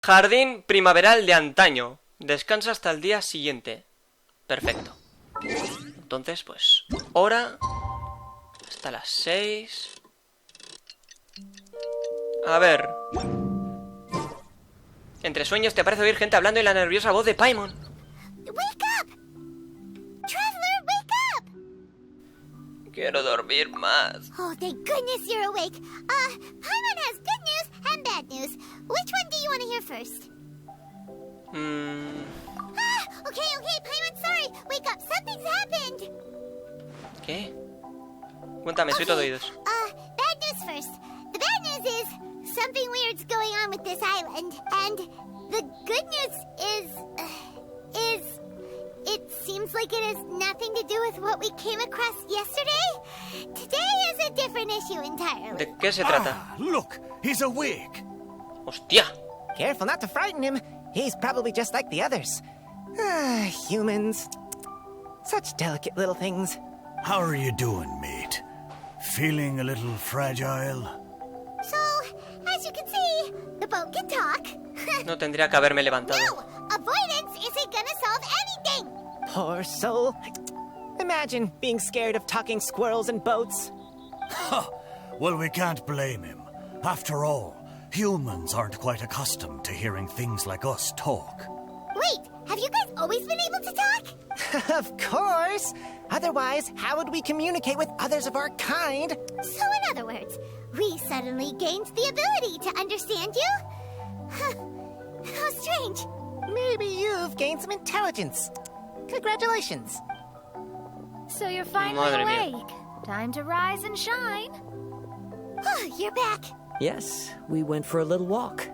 Jardín primaveral de antaño. Descansa hasta el día siguiente. Perfecto. Entonces, pues, hora hasta las 6. A ver. Entre sueños te parece oír gente hablando y la nerviosa voz de Paimon. Wake up! Traveler, wake up! Quiero dormir más. Oh, thank goodness you're awake. Paimon has good news and bad news. Which one do you want to hear first? Okay, Paimon, sorry. Wake up, something's happened. ¿Qué? Cuéntame, soy todo oídos. Bad news first. The bad news is something weird's going on with this island. And the good news is it seems like it has nothing to do with what we came across yesterday. Today is a different issue entirely. ¿De qué se trata? Look, he's awake. ¡Hostia! Careful not to frighten him. He's probably just like the others. Humans. Such delicate little things. How are you doing, mate? Feeling a little fragile? So, as you can see, the boat can talk. No tendría que haberme levantado. No, avoidance isn't gonna solve anything. Poor soul. Imagine being scared of talking squirrels and boats. Well, we can't blame him. After all, humans aren't quite accustomed to hearing things like us talk. Wait, have you guys always been able to talk? Of course. Otherwise, how would we communicate with others of our kind? So in other words, we suddenly gained the ability to understand you? How strange. Maybe you've gained some intelligence. Congratulations. So you're finally Madre mía. awake. Time to rise and shine. Oh, you're back. Yes, we went for a little walk.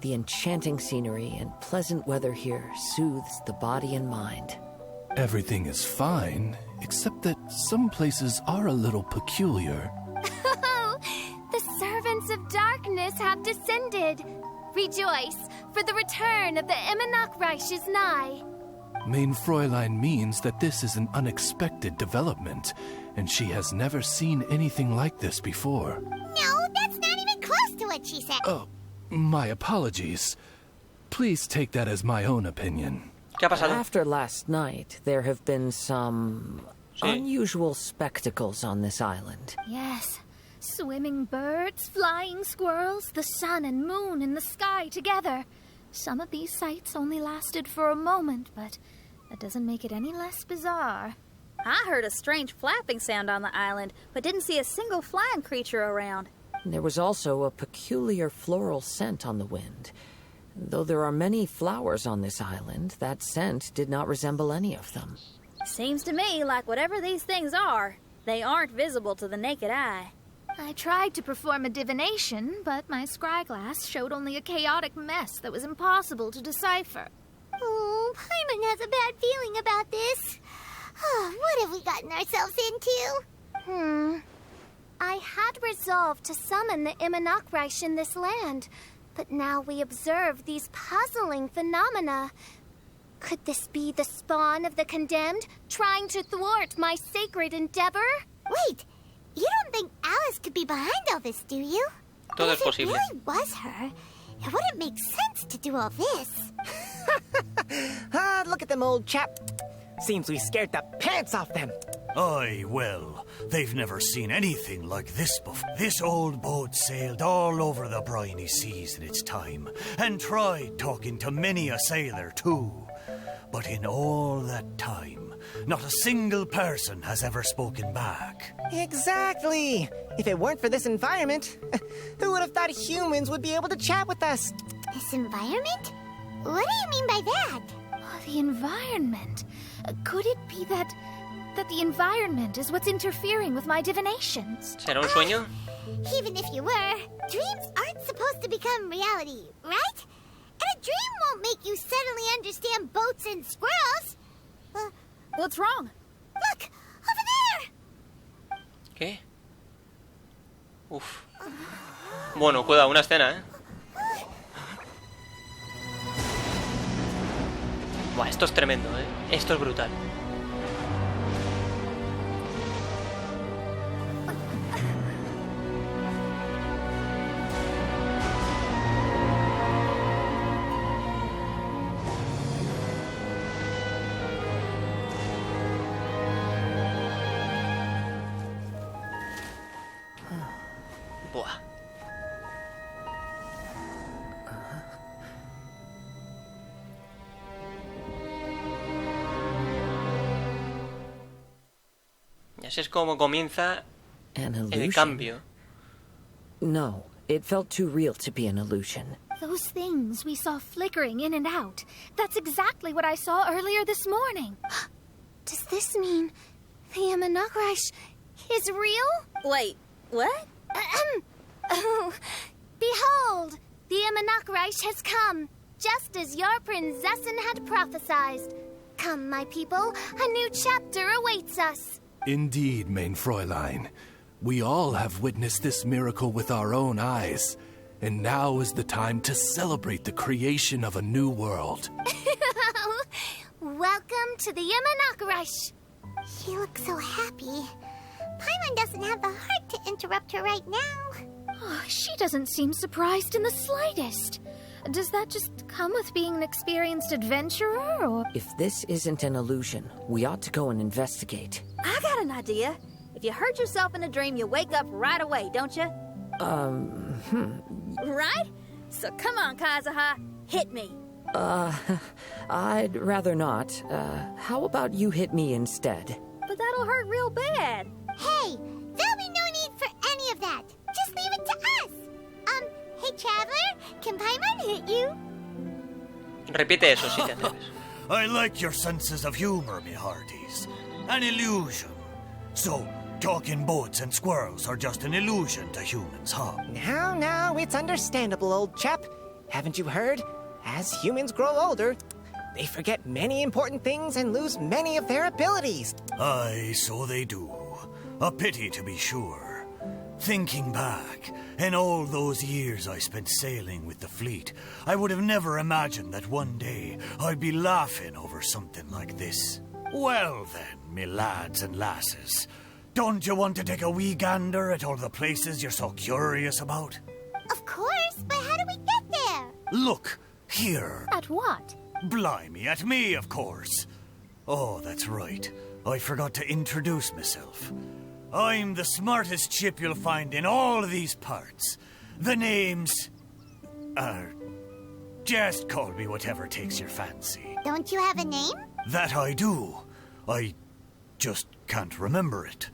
The enchanting scenery and pleasant weather here soothes the body and mind. Everything is fine, except that some places are a little peculiar. Oh, the servants of darkness have descended. Rejoice, for the return of the Reich is nigh. Mein Fräulein means that this is an unexpected development, and she has never seen anything like this before. No, that's not even close to what she said. Oh, my apologies. Please take that as my own opinion. ¿Qué ha pasado? After last night, there have been some unusual spectacles on this island. Yes, swimming birds, flying squirrels, the sun and moon in the sky together. Some of these sights only lasted for a moment, but that doesn't make it any less bizarre. I heard a strange flapping sound on the island, but didn't see a single flying creature around. There was also a peculiar floral scent on the wind. Though there are many flowers on this island, that scent did not resemble any of them. Seems to me like whatever these things are, they aren't visible to the naked eye. I tried to perform a divination, but my scryglass showed only a chaotic mess that was impossible to decipher. Oh, Paimon has a bad feeling about this. Oh, what have we gotten ourselves into? I had resolved to summon the Reich in this land, but now we observe these puzzling phenomena. Could this be the spawn of the condemned, trying to thwart my sacred endeavor? Wait, you don't think Alice could be behind all this, do you? Todo es If it posible. really was her, it wouldn't make sense to do all this. Look at them, old chap. Seems we scared the pants off them. Aye, well, they've never seen anything like this before. This old boat sailed all over the briny seas in its time, and tried talking to many a sailor too. But in all that time, not a single person has ever spoken back. Exactly. If it weren't for this environment, who would have thought humans would be able to chat with us? This environment? What do you mean by that? Oh, the environment. Could it be that the environment is what's interfering with my divinations? ¿Será un sueño? Even if you were, dreams aren't supposed to become reality, right? And a dream won't make you suddenly understand boats and squirrels. What's wrong? Look, over there! ¿Qué? Uf. Bueno, cuidado, una escena, ¿eh? Buah, esto es tremendo, ¿eh? Esto es brutal. Así es como comienza An el illusion? cambio. No, it felt too real to be an illusion. Those things we saw flickering in and out. That's exactly what I saw earlier this morning. Does this mean the Imanakrish is real? Wait, what? Oh, behold, the Imanakrish has come, just as your prinzessin had prophesied. Come, my people, a new chapter awaits us. Indeed, mein Fräulein. We all have witnessed this miracle with our own eyes, and now is the time to celebrate the creation of a new world. Welcome to the Imanakrish. She looks so happy. Paimon doesn't have the heart to interrupt her right now. Oh, she doesn't seem surprised in the slightest. Does that just come with being an experienced adventurer, or...? If this isn't an illusion, we ought to go and investigate. I got an idea. If you hurt yourself in a dream, you wake up right away, don't you? Right? So come on, Kazuha. Hit me. I'd rather not. How about you hit me instead? But that'll hurt real bad. Hey, there'll be no need for any of that. Just leave it to us. Hey, Traveler, can Paimon hit you? Repite eso si te atreves. I like your senses of humor, me hearties. An illusion. So, talking boats and squirrels are just an illusion to humans, huh? Now, it's understandable, old chap. Haven't you heard? As humans grow older, they forget many important things and lose many of their abilities. Aye, so they do. A pity, to be sure. Thinking back, in all those years I spent sailing with the fleet, I would have never imagined that one day I'd be laughing over something like this. Well then, me lads and lasses, don't you want to take a wee gander at all the places you're so curious about? Of course, but how do we get there? Look, here. At what? Blimey, at me, of course. Oh, that's right. I forgot to introduce myself. I'm the smartest chip you'll find in all of these parts. The name's... just call me whatever takes your fancy. Don't you have a name? That I do. I just can't remember it.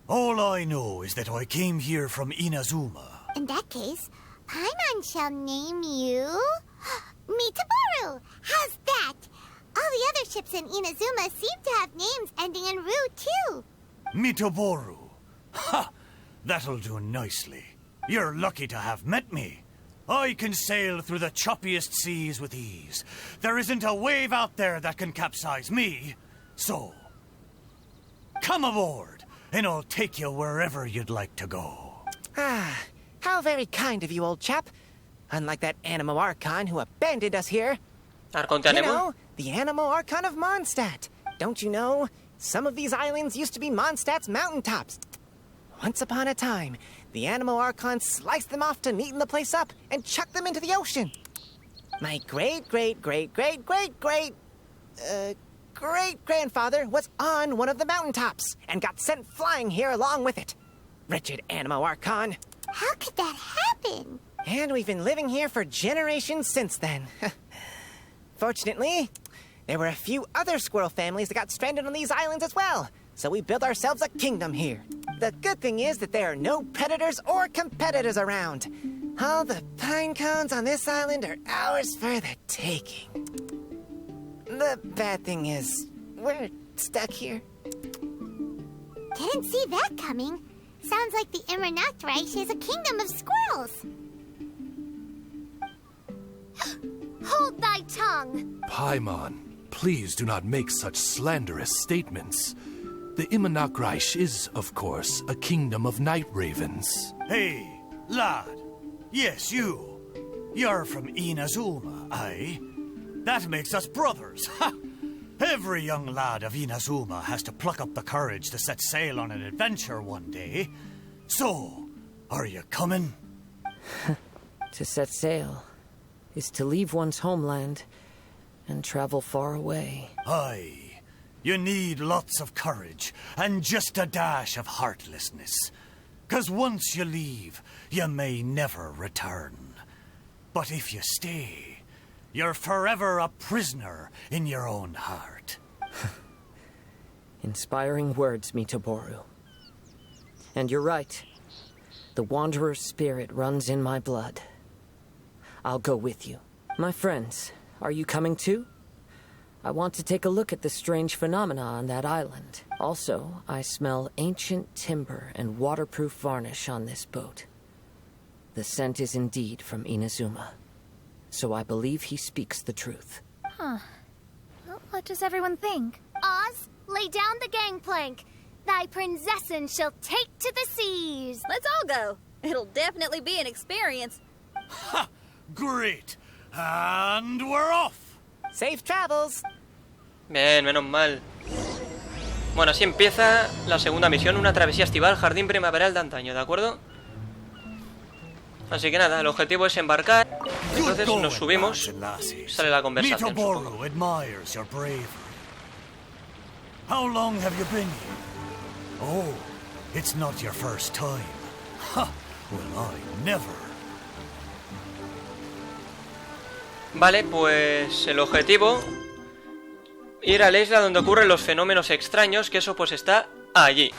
All I know is that I came here from Inazuma. In that case, Paimon shall name you... Mitaboru! How's that? All the other ships in Inazuma seem to have names ending in Ru, too. Mitaboru. Ha! That'll do nicely. You're lucky to have met me. I can sail through the choppiest seas with ease. There isn't a wave out there that can capsize me. So, come aboard, and I'll take you wherever you'd like to go. Ah, how very kind of you, old chap. Unlike that Animo Archon who abandoned us here. Archon You Anemo? know, the Animo Archon of Mondstadt. Don't you know? Some of these islands used to be Mondstadt's mountaintops. Once upon a time, the Animo Archon sliced them off to neaten the place up and chucked them into the ocean. My great-grandfather was on one of the mountaintops and got sent flying here along with it. Wretched Animo Archon. How could that happen? And we've been living here for generations since then. Fortunately, there were a few other squirrel families that got stranded on these islands as well, so we built ourselves a kingdom here. The good thing is that there are no predators or competitors around. All the pine cones on this island are ours for the taking. The bad thing is, we're stuck here. Didn't see that coming. Sounds like the Imanakrish is a kingdom of squirrels. Hold thy tongue! Paimon, please do not make such slanderous statements. The Imanakrish is, of course, a kingdom of night ravens. Hey, lad. Yes, you. You're from Inazuma, aye? That makes us brothers. Ha! Every young lad of Inazuma has to pluck up the courage to set sail on an adventure one day. So, are you coming? To set sail is to leave one's homeland and travel far away. Aye. You need lots of courage and just a dash of heartlessness. 'Cause once you leave, you may never return. But if you stay, you're forever a prisoner in your own heart. Inspiring words, Mitaboru. And you're right. The Wanderer's spirit runs in my blood. I'll go with you. My friends, are you coming too? I want to take a look at the strange phenomena on that island. Also, I smell ancient timber and waterproof varnish on this boat. The scent is indeed from Inazuma. So I believe he speaks the truth. Huh. Well, what does everyone think? Oz, lay down the gangplank. Thy prinzessin shall take to the seas. Let's all go. It'll definitely be an experience. Ha! Great! And we're off! Safe travels. Bien, menos mal. Bueno, así empieza la segunda misión, una travesía estival, jardín primaveral de antaño, ¿de acuerdo? Así que nada, el objetivo es embarcar. Entonces nos subimos. Sale la conversación. Mitoboru admires your bravery. How long have you been here? Oh, it's not your first time. Ha! Well, I never. Vale, pues el objetivo: ir a la isla donde ocurren los fenómenos extraños, que eso pues está allí.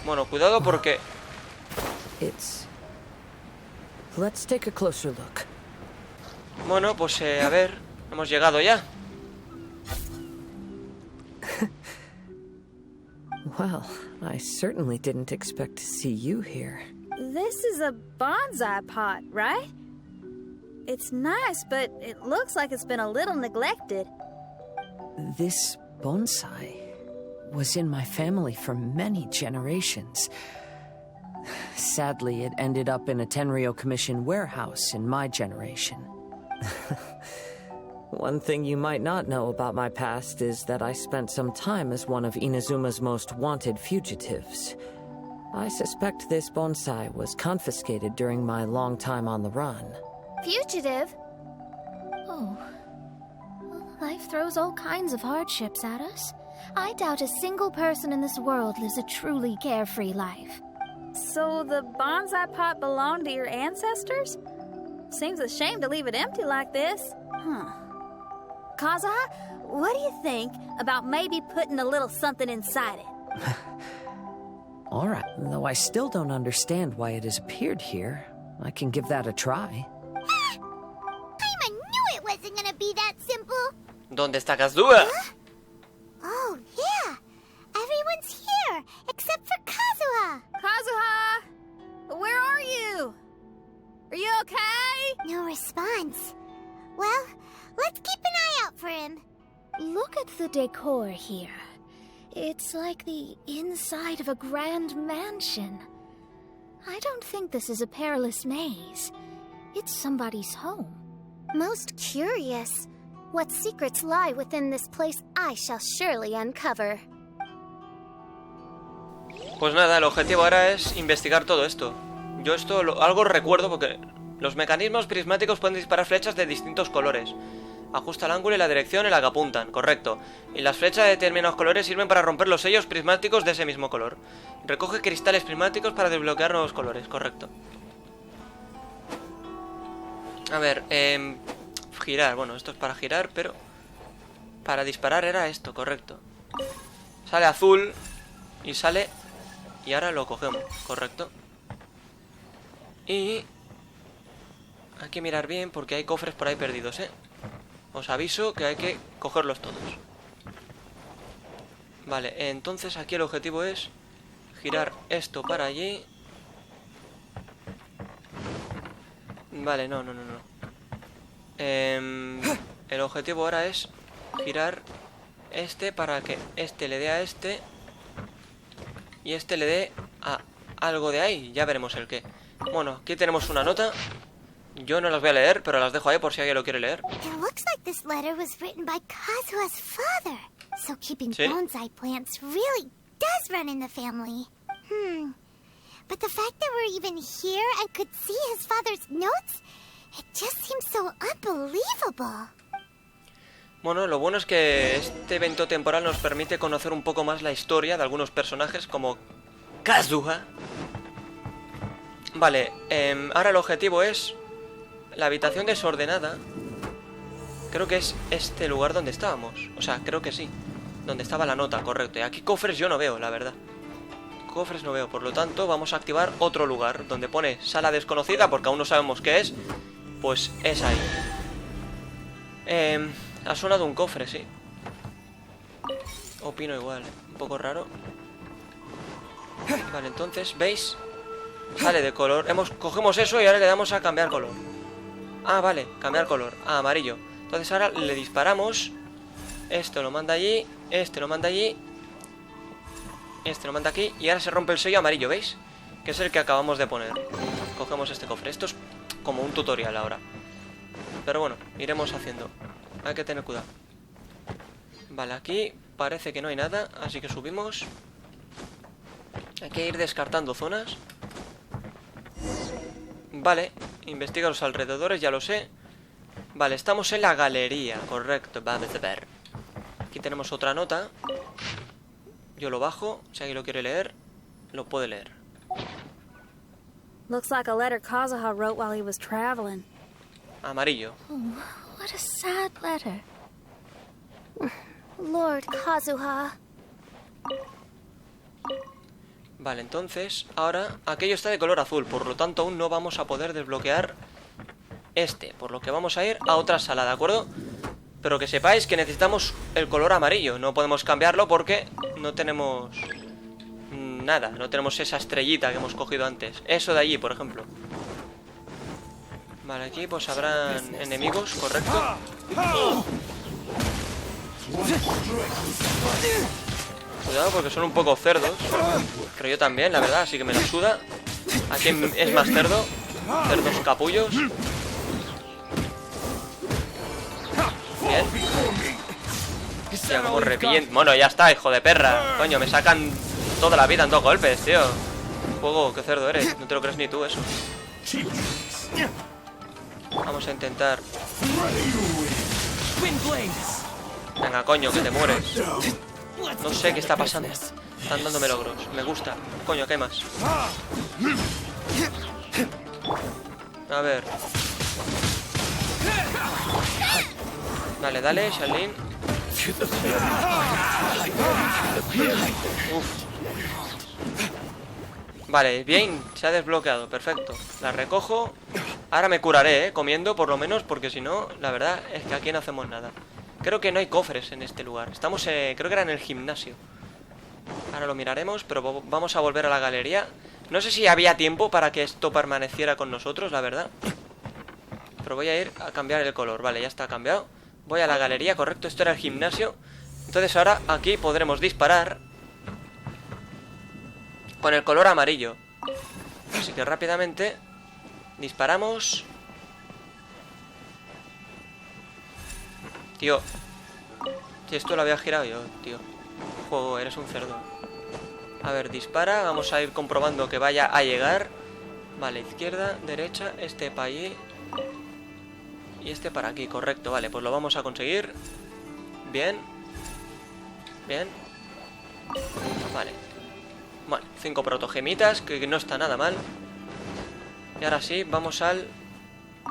Bueno, cuidado porque... Let's take a closer look. Bueno, pues a ver, hemos llegado ya. Well, I certainly didn't expect to see you here. This is a bonsai pot, right? It's nice, but it looks like it's been a little neglected. This bonsai was in my family for many generations. Sadly, it ended up in a Tenryou Commission warehouse in my generation. One thing you might not know about my past is that I spent some time as one of Inazuma's most wanted fugitives. I suspect this bonsai was confiscated during my long time on the run. Fugitive? Oh. Well, life throws all kinds of hardships at us. I doubt a single person in this world lives a truly carefree life. So the bonsai pot belonged to your ancestors? Seems a shame to leave it empty like this. Huh. Kazuha, what do you think about maybe putting a little something inside it? Alright, though I still don't understand why it has appeared here. I can give that a try. I knew it wasn't gonna be that simple. ¿Dónde está Kazuha? Huh? Oh, yeah. Everyone's here, except for Kazuha. Kazuha! Where are you? Are you okay? No response. Well, let's keep an eye out for him. Look at the decor here. It's like the inside of a grand mansion. I don't think this is a perilous maze. It's somebody's home. Most curious. What secrets lie within this place I shall surely uncover. Pues nada, el objetivo ahora es investigar todo esto. Yo esto algo recuerdo porque los mecanismos prismáticos pueden disparar flechas de distintos colores. Ajusta el ángulo y la dirección en la que apuntan, correcto. Y las flechas de determinados colores sirven para romper los sellos prismáticos de ese mismo color. Recoge cristales prismáticos para desbloquear nuevos colores, correcto. A ver, girar, bueno, esto es para girar, pero para disparar era esto, correcto. Sale azul y sale... Y ahora lo cogemos, correcto. Y... hay que mirar bien porque hay cofres por ahí perdidos, Os aviso que hay que cogerlos todos. Vale, entonces aquí el objetivo es girar esto para allí. Vale, no. El objetivo ahora es girar este para que este le dé a este y este le dé a algo de ahí. Ya veremos el qué. Bueno, aquí tenemos una nota. Yo no las voy a leer, pero las dejo ahí por si alguien lo quiere leer. It looks like this letter was written by Kazuha's father. So keeping bonsai plants really does run in the family. But the fact that we're even here and could see his father's notes, it just seems so unbelievable. Bueno, lo bueno es que este evento temporal nos permite conocer un poco más la historia de algunos personajes como Kazuha. Vale, ahora el objetivo es la habitación desordenada. Creo que es este lugar donde estábamos. O sea, creo que sí. Donde estaba la nota, correcto. Y aquí cofres yo no veo, la verdad. cofres no veo. Por lo tanto, vamos a activar otro lugar donde pone sala desconocida, porque aún no sabemos qué es. Pues es ahí. Ha sonado un cofre, sí. Opino igual, un poco raro. Vale, entonces, ¿veis? Sale de color. Cogemos eso y ahora le damos a cambiar color. Ah, vale, cambiar color. Ah, amarillo. Entonces ahora le disparamos. Esto lo manda allí. Este lo manda allí. Este lo manda aquí. Y ahora se rompe el sello amarillo, ¿veis? Que es el que acabamos de poner. Cogemos este cofre. Esto es como un tutorial ahora. Pero bueno, iremos haciendo. Hay que tener cuidado. Vale, aquí parece que no hay nada, así que subimos. Hay que ir descartando zonas. Vale, investiga los alrededores, ya lo sé. Vale, estamos en la galería, correcto, vamos a ver. Aquí tenemos otra nota. Yo lo bajo, si alguien lo quiere leer, lo puede leer. Looks like a letter Kazuha wrote while he was traveling. Amarillo. Oh, what a sad letter. Lord Kazuha. Vale, entonces, ahora aquello está de color azul, por lo tanto aún no vamos a poder desbloquear este, por lo que vamos a ir a otra sala, ¿de acuerdo? Pero que sepáis que necesitamos el color amarillo, no podemos cambiarlo porque no tenemos nada, no tenemos esa estrellita que hemos cogido antes. Eso de allí, por ejemplo. Vale, aquí pues habrán enemigos, correcto. Cuidado porque son un poco cerdos. Pero yo también, la verdad, así que me la suda. Aquí es más cerdo. Cerdos capullos. Bien. Hostia, como reviento. Bueno, ya está, hijo de perra. Coño, me sacan toda la vida en 2 golpes, tío. Juego, qué cerdo eres. No te lo crees ni tú eso. Vamos a intentar. Venga, coño, que te mueres. No sé qué está pasando. Están dándome logros. Me gusta. Coño, ¿qué más? A ver. Dale, dale, Shalin. Uf. Vale, bien, se ha desbloqueado, perfecto. La recojo. Ahora me curaré, comiendo por lo menos, porque si no, la verdad es que aquí no hacemos nada. Creo que no hay cofres en este lugar. Estamos, creo que era en el gimnasio. Ahora lo miraremos, pero vamos a volver a la galería. No sé si había tiempo para que esto permaneciera con nosotros, la verdad. Pero voy a ir a cambiar el color. Vale, ya está cambiado. Voy a la galería, correcto, esto era el gimnasio. Entonces ahora aquí podremos disparar con el color amarillo. Así que rápidamente disparamos. Tío, si esto lo había girado yo, tío. Juego, eres un cerdo. A ver, dispara, vamos a ir comprobando que vaya a llegar. Vale, izquierda, derecha, este para allí y este para aquí, correcto, vale, pues lo vamos a conseguir. Bien. Bien. Vale. Bueno, 5 protogemitas, que no está nada mal. Y ahora sí, vamos a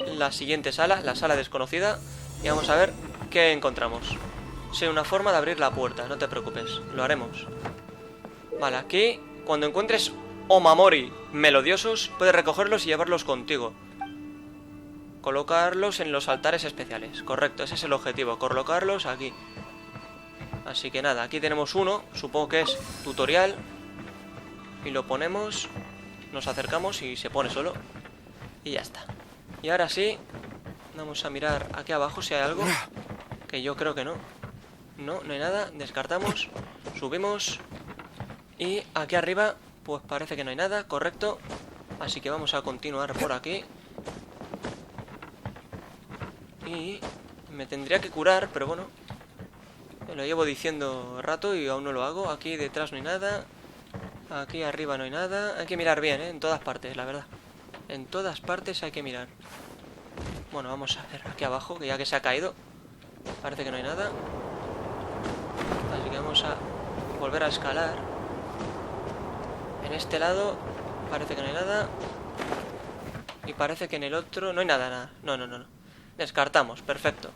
la siguiente sala, la sala desconocida. Y vamos a ver qué encontramos. Sí, una forma de abrir la puerta, no te preocupes, lo haremos. Vale, aquí, cuando encuentres omamori melodiosos, puedes recogerlos y llevarlos contigo. Colocarlos en los altares especiales. Correcto, ese es el objetivo, colocarlos aquí. Así que nada, aquí tenemos uno, supongo que es tutorial. Y lo ponemos, nos acercamos y se pone solo. Y ya está. Y ahora sí, vamos a mirar aquí abajo si hay algo. Que yo creo que no. No, no hay nada, descartamos. Subimos. Y aquí arriba, pues parece que no hay nada, correcto. Así que vamos a continuar por aquí. Y me tendría que curar, pero bueno, me lo llevo diciendo rato y aún no lo hago. Aquí detrás no hay nada. Aquí arriba no hay nada. Hay que mirar bien, en todas partes, la verdad. En todas partes hay que mirar. Bueno, vamos a ver aquí abajo, que ya que se ha caído, parece que no hay nada. Así que vamos a volver a escalar. En este lado parece que no hay nada. Y parece que en el otro no hay nada. No. Descartamos, perfecto.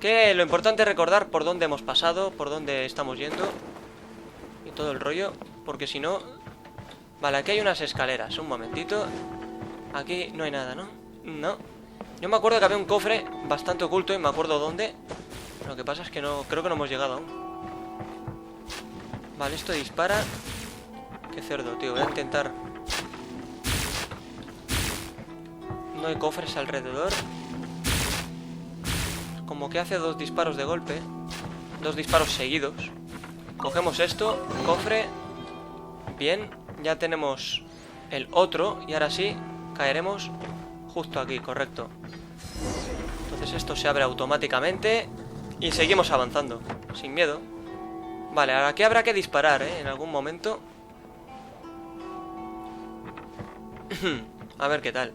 Que lo importante es recordar por dónde hemos pasado, por dónde estamos yendo y todo el rollo, porque si no, Vale, aquí hay unas escaleras. Un momentito. Aquí no hay nada, ¿no? No. Yo me acuerdo que había un cofre bastante oculto y me acuerdo dónde. Lo que pasa es que no... Creo que no hemos llegado aún. Vale, esto dispara. Qué cerdo, tío. Voy a intentar... No hay cofres alrededor. Como que hace 2 disparos de golpe. 2 disparos seguidos. Cogemos esto. Cofre. Bien. Ya tenemos el otro. Y ahora sí, caeremos justo aquí, correcto. Entonces esto se abre automáticamente. Y seguimos avanzando, sin miedo. Vale, ahora aquí habrá que disparar, ¿eh? En algún momento. A ver qué tal.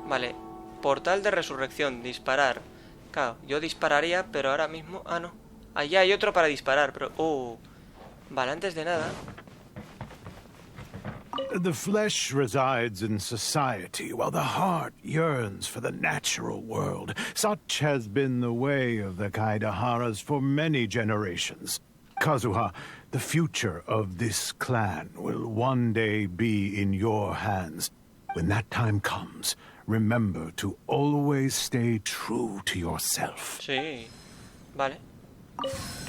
Vale, portal de resurrección, disparar. Claro, yo dispararía, pero ahora mismo... Ah, no. Allá hay otro para disparar, pero... Vale, antes de nada... The flesh resides in society, while the heart yearns for the natural world. Such has been the way of the Kaidaharas for many generations. Kazuha, the future of this clan will one day be in your hands. When that time comes, remember to always stay true to yourself. Sí, vale.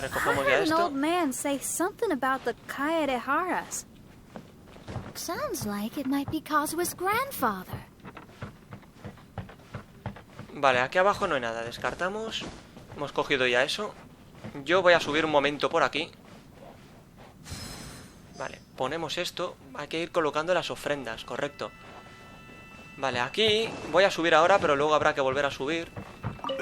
Recogemos I ya heard an esto. old man say something about the Kaidaharas. Sounds like it might be Kazuha's grandfather. Vale, aquí abajo no hay nada, descartamos. Hemos cogido ya eso. Yo voy a subir un momento por aquí. Vale, ponemos esto. Hay que ir colocando las ofrendas, correcto. Vale, aquí voy a subir ahora, pero luego habrá que volver a subir.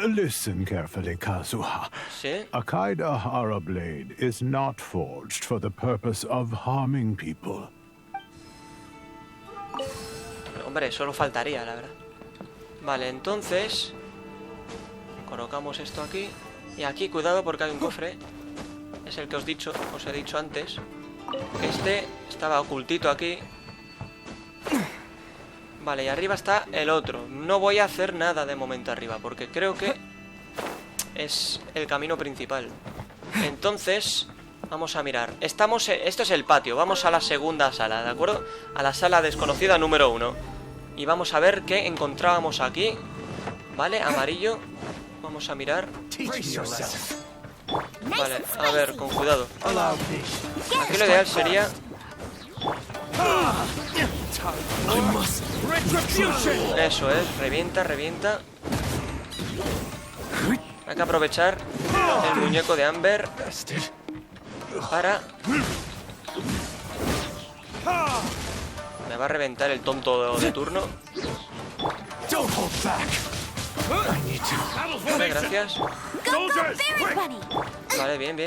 Listen carefully, Kazuha. ¿Sí? A Kaidahara blade is not forged for the purpose of harming people. Hombre, solo faltaría, la verdad. Vale, entonces colocamos esto aquí. Y aquí, cuidado porque hay un cofre. Es el que os he dicho antes. Que este estaba ocultito aquí. Vale, y arriba está el otro. No voy a hacer nada de momento arriba, porque creo que es el camino principal. Entonces, vamos a mirar. Esto es el patio. Vamos a la segunda sala, ¿de acuerdo? A la sala desconocida número 1. Y vamos a ver qué encontrábamos aquí. Vale, amarillo. Vamos a mirar. Vale, a ver, con cuidado. Aquí lo ideal sería... Eso es, revienta. Hay que aprovechar el muñeco de Amber para... Me va a reventar el tonto de turno. Vale, gracias. Vale, bien.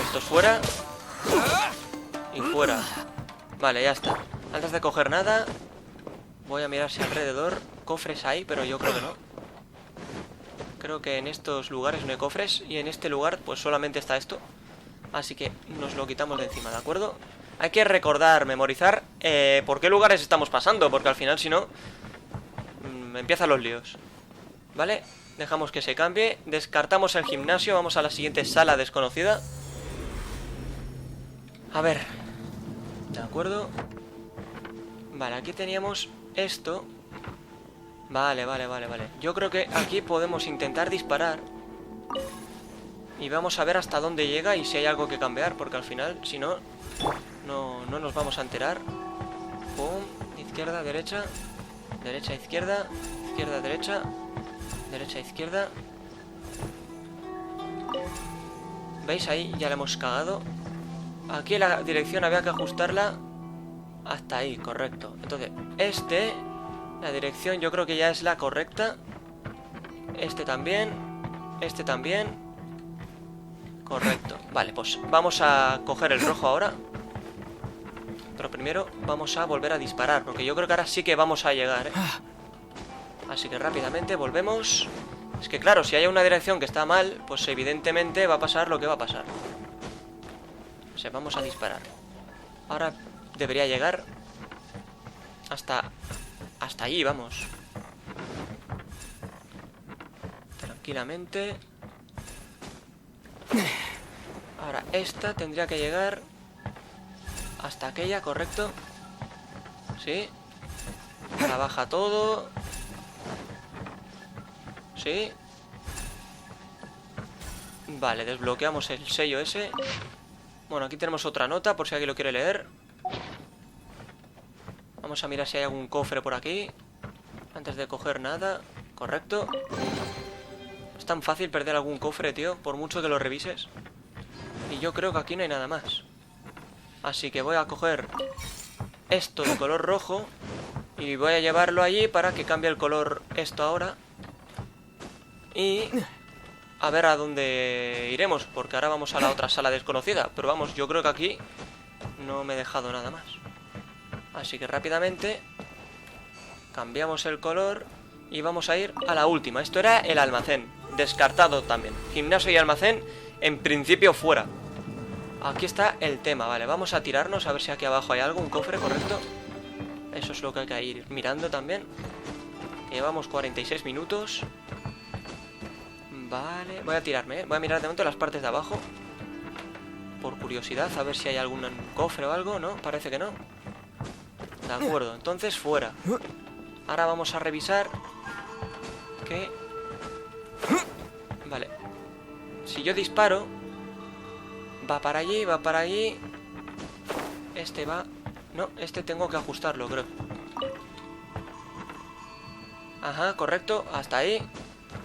Esto fuera. Y fuera. Vale, ya está. Antes de coger nada, voy a mirar si alrededor cofres hay, pero yo creo que no. Creo que en estos lugares no hay cofres. Y en este lugar pues solamente está esto. Así que nos lo quitamos de encima, ¿de acuerdo? Hay que recordar, memorizar por qué lugares estamos pasando, porque al final si no empiezan los líos. Vale, dejamos que se cambie. Descartamos el gimnasio, vamos a la siguiente sala desconocida. A ver. De acuerdo. Vale, aquí teníamos esto. Vale. Yo creo que aquí podemos intentar disparar. Y vamos a ver hasta dónde llega y si hay algo que cambiar, porque al final, si no, no nos vamos a enterar. Pum, izquierda, derecha. Derecha, izquierda. Izquierda, derecha. Derecha, izquierda. ¿Veis? Ahí ya la hemos cagado. Aquí la dirección había que ajustarla hasta ahí, correcto. Entonces, la dirección yo creo que ya es la correcta. Este también. Correcto. Vale, pues vamos a coger el rojo ahora. Pero primero vamos a volver a disparar, porque yo creo que ahora sí que vamos a llegar, ¿eh? Así que rápidamente volvemos. Es que claro, si hay una dirección que está mal, pues evidentemente va a pasar lo que va a pasar. O sea, vamos a disparar. Ahora debería llegar hasta allí, vamos. tranquilamente. Ahora, esta tendría que llegar hasta aquella, ¿correcto? Sí. Ahora baja todo. Sí. Vale, desbloqueamos el sello ese. Bueno, aquí tenemos otra nota por si alguien lo quiere leer. Vamos a mirar si hay algún cofre por aquí. Antes de coger nada. Correcto. Es tan fácil perder algún cofre, tío, por mucho que lo revises. Y yo creo que aquí no hay nada más. Así que voy a coger esto de color rojo y voy a llevarlo allí para que cambie el color esto ahora. Y a ver a dónde iremos, porque ahora vamos a la otra sala desconocida. Pero vamos, yo creo que aquí no me he dejado nada más. Así que rápidamente cambiamos el color y vamos a ir a la última. Esto era el almacén, descartado también. Gimnasio y almacén, en principio fuera. Aquí está el tema, vale, vamos a tirarnos a ver si aquí abajo hay algo, un cofre, correcto. Eso es lo que hay que ir mirando también. Llevamos 46 minutos. Vale, voy a tirarme, ¿eh? Voy a mirar de momento las partes de abajo por curiosidad, a ver si hay algún cofre o algo, ¿no? Parece que no. De acuerdo, entonces fuera. Ahora vamos a revisar que... Vale. Si yo disparo, va para allí, va para allí. Este va... No, este tengo que ajustarlo, creo. Ajá, correcto, hasta ahí.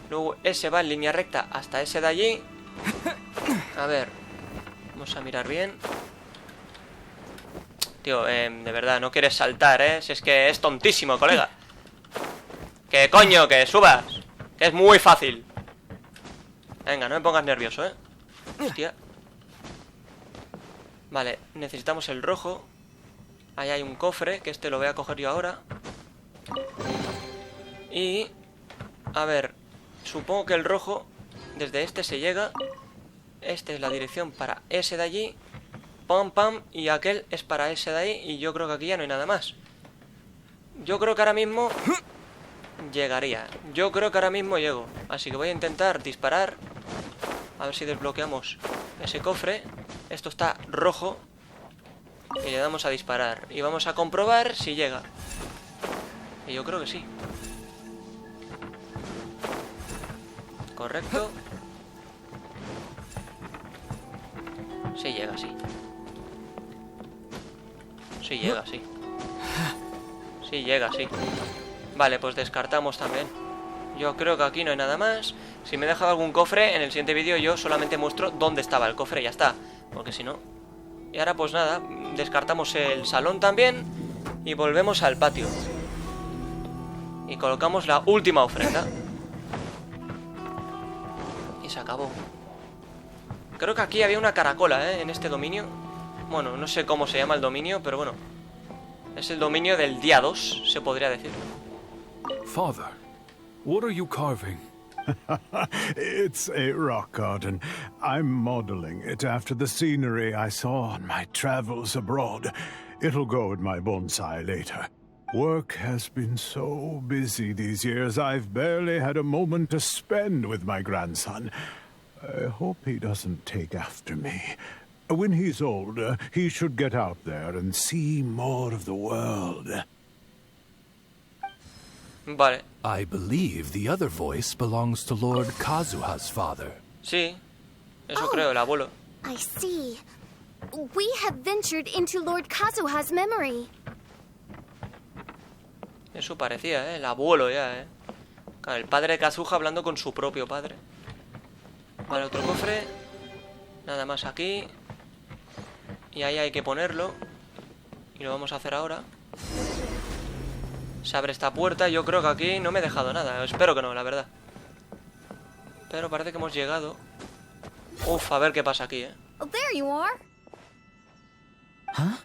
Luego ese va en línea recta hasta ese de allí. A ver, vamos a mirar bien. Tío, de verdad, no quieres saltar, ¿eh? Si es que es tontísimo, colega. ¡Que coño, que subas! Que es muy fácil. Venga, no me pongas nervioso, ¿eh? Hostia. Vale, necesitamos el rojo. Ahí hay un cofre, que este lo voy a coger yo ahora. Y... A ver, supongo que el rojo, desde este se llega. Esta es la dirección para ese de allí. Pam, pam, y aquel es para ese de ahí. Y yo creo que aquí ya no hay nada más. Yo creo que ahora mismo llegaría. Yo creo que ahora mismo llego. Así que voy a intentar disparar. A ver si desbloqueamos ese cofre. Esto está rojo. Y le damos a disparar. Y vamos a comprobar si llega. Y yo creo que sí. Correcto. Sí llega, sí. Sí llega, sí. Sí llega, sí. Vale, pues descartamos también. Yo creo que aquí no hay nada más. Si me he dejado algún cofre, en el siguiente vídeo yo solamente muestro dónde estaba el cofre y ya está. Porque si no... Y ahora pues nada, descartamos el salón también. Y volvemos al patio. Y colocamos la última ofrenda. Y se acabó. Creo que aquí había una caracola, ¿eh? En este dominio. Bueno, no sé cómo se llama el dominio, pero bueno. Es el dominio del día 2, se podría decir. Father, what are you carving? It's a rock garden. I'm modeling it after the scenery I saw on my travels abroad. It'll go in my bonsai later. Work has been so busy these years, I've barely had a moment to spend with my grandson. I hope he doesn't take after me. When he's older, he should get out there and see more of the world. Vale. I believe the other voice belongs to Lord Kazuha's father. Sí, eso creo, el abuelo. I see. We have ventured into Lord Kazuha's memory. Eso parecía, ¿eh? El abuelo ya, ¿eh? Claro, el padre de Kazuha hablando con su propio padre. Vale, otro cofre. Nada más aquí. Y ahí hay que ponerlo. Y lo vamos a hacer ahora. Se abre esta puerta. Yo creo que aquí no me he dejado nada. Espero que no, la verdad. Pero parece que hemos llegado. Uf, a ver qué pasa aquí, ¿eh? Oh, there you are. Huh?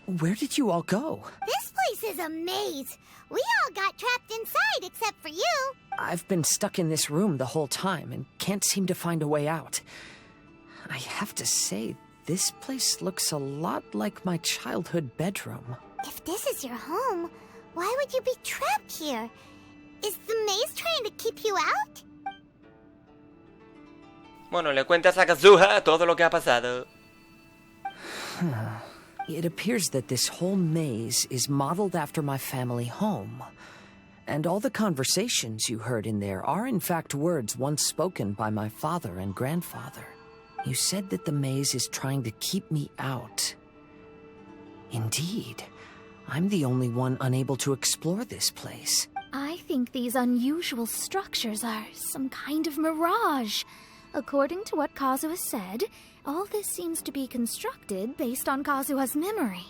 Where did you all go? This place is a maze. We all got trapped inside except for you. I've been stuck in this room the whole time and can't seem to find a way out. I have to say, this place looks a lot like my childhood bedroom. If this is your home, why would you be trapped here? Is the maze trying to keep you out? Bueno, le cuentas a Kazuha todo lo que ha pasado. It appears that this whole maze is modeled after my family home. And all the conversations you heard in there are in fact words once spoken by my father and grandfather. You said that the maze is trying to keep me out. Indeed, I'm the only one unable to explore this place. I think these unusual structures are some kind of mirage. According to what Kazuha said, all this seems to be constructed based on Kazuha's memory.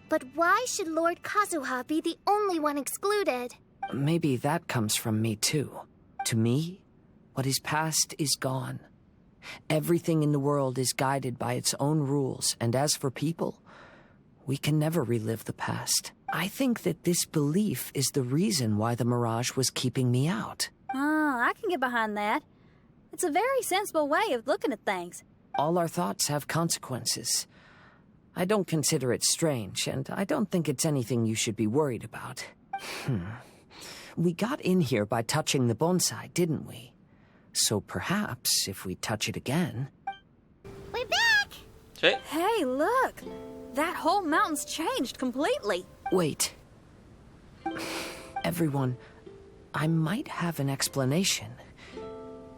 But why should Lord Kazuha be the only one excluded? Maybe that comes from me too. To me, what is past is gone. Everything in the world is guided by its own rules, and as for people, we can never relive the past. I think that this belief is the reason why the mirage was keeping me out. I can get behind that. It's a very sensible way of looking at things. All our thoughts have consequences. I don't consider it strange, and I don't think it's anything you should be worried about. We got in here by touching the bonsai, didn't we? So perhaps, if we touch it again... We're back! Sí. Hey, look! That whole mountain's changed completely. Wait. Everyone, I might have an explanation.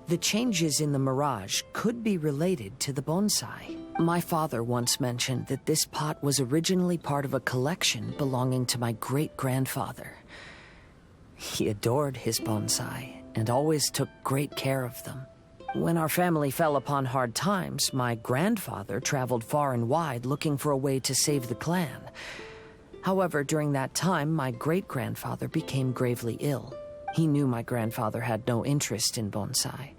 The changes in the mirage could be related to the bonsai. My father once mentioned that this pot was originally part of a collection belonging to my great-grandfather. He adored his bonsai and always took great care of them. When our family fell upon hard times, my grandfather traveled far and wide looking for a way to save the clan. However, during that time, my great-grandfather became gravely ill. He knew my grandfather had no interest in bonsai,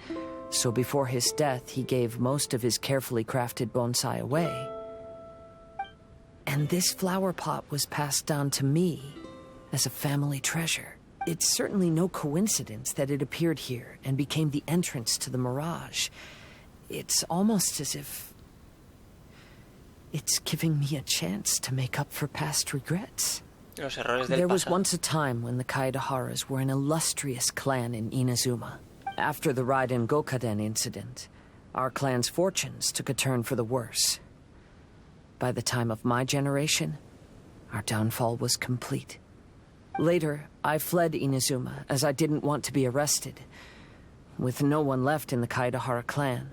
so before his death, he gave most of his carefully crafted bonsai away. And this flower pot was passed down to me as a family treasure. It's certainly no coincidence that it appeared here and became the entrance to the mirage. It's almost as if it's giving me a chance to make up for past regrets. Los errores del There was pasado. once a time when the Kaidaharas were an illustrious clan in Inazuma. After the Raiden Gokaden incident, our clan's fortunes took a turn for the worse. By the time of my generation, our downfall was complete. Later, I fled Inazuma as I didn't want to be arrested. With no one left in the Kaidahara clan,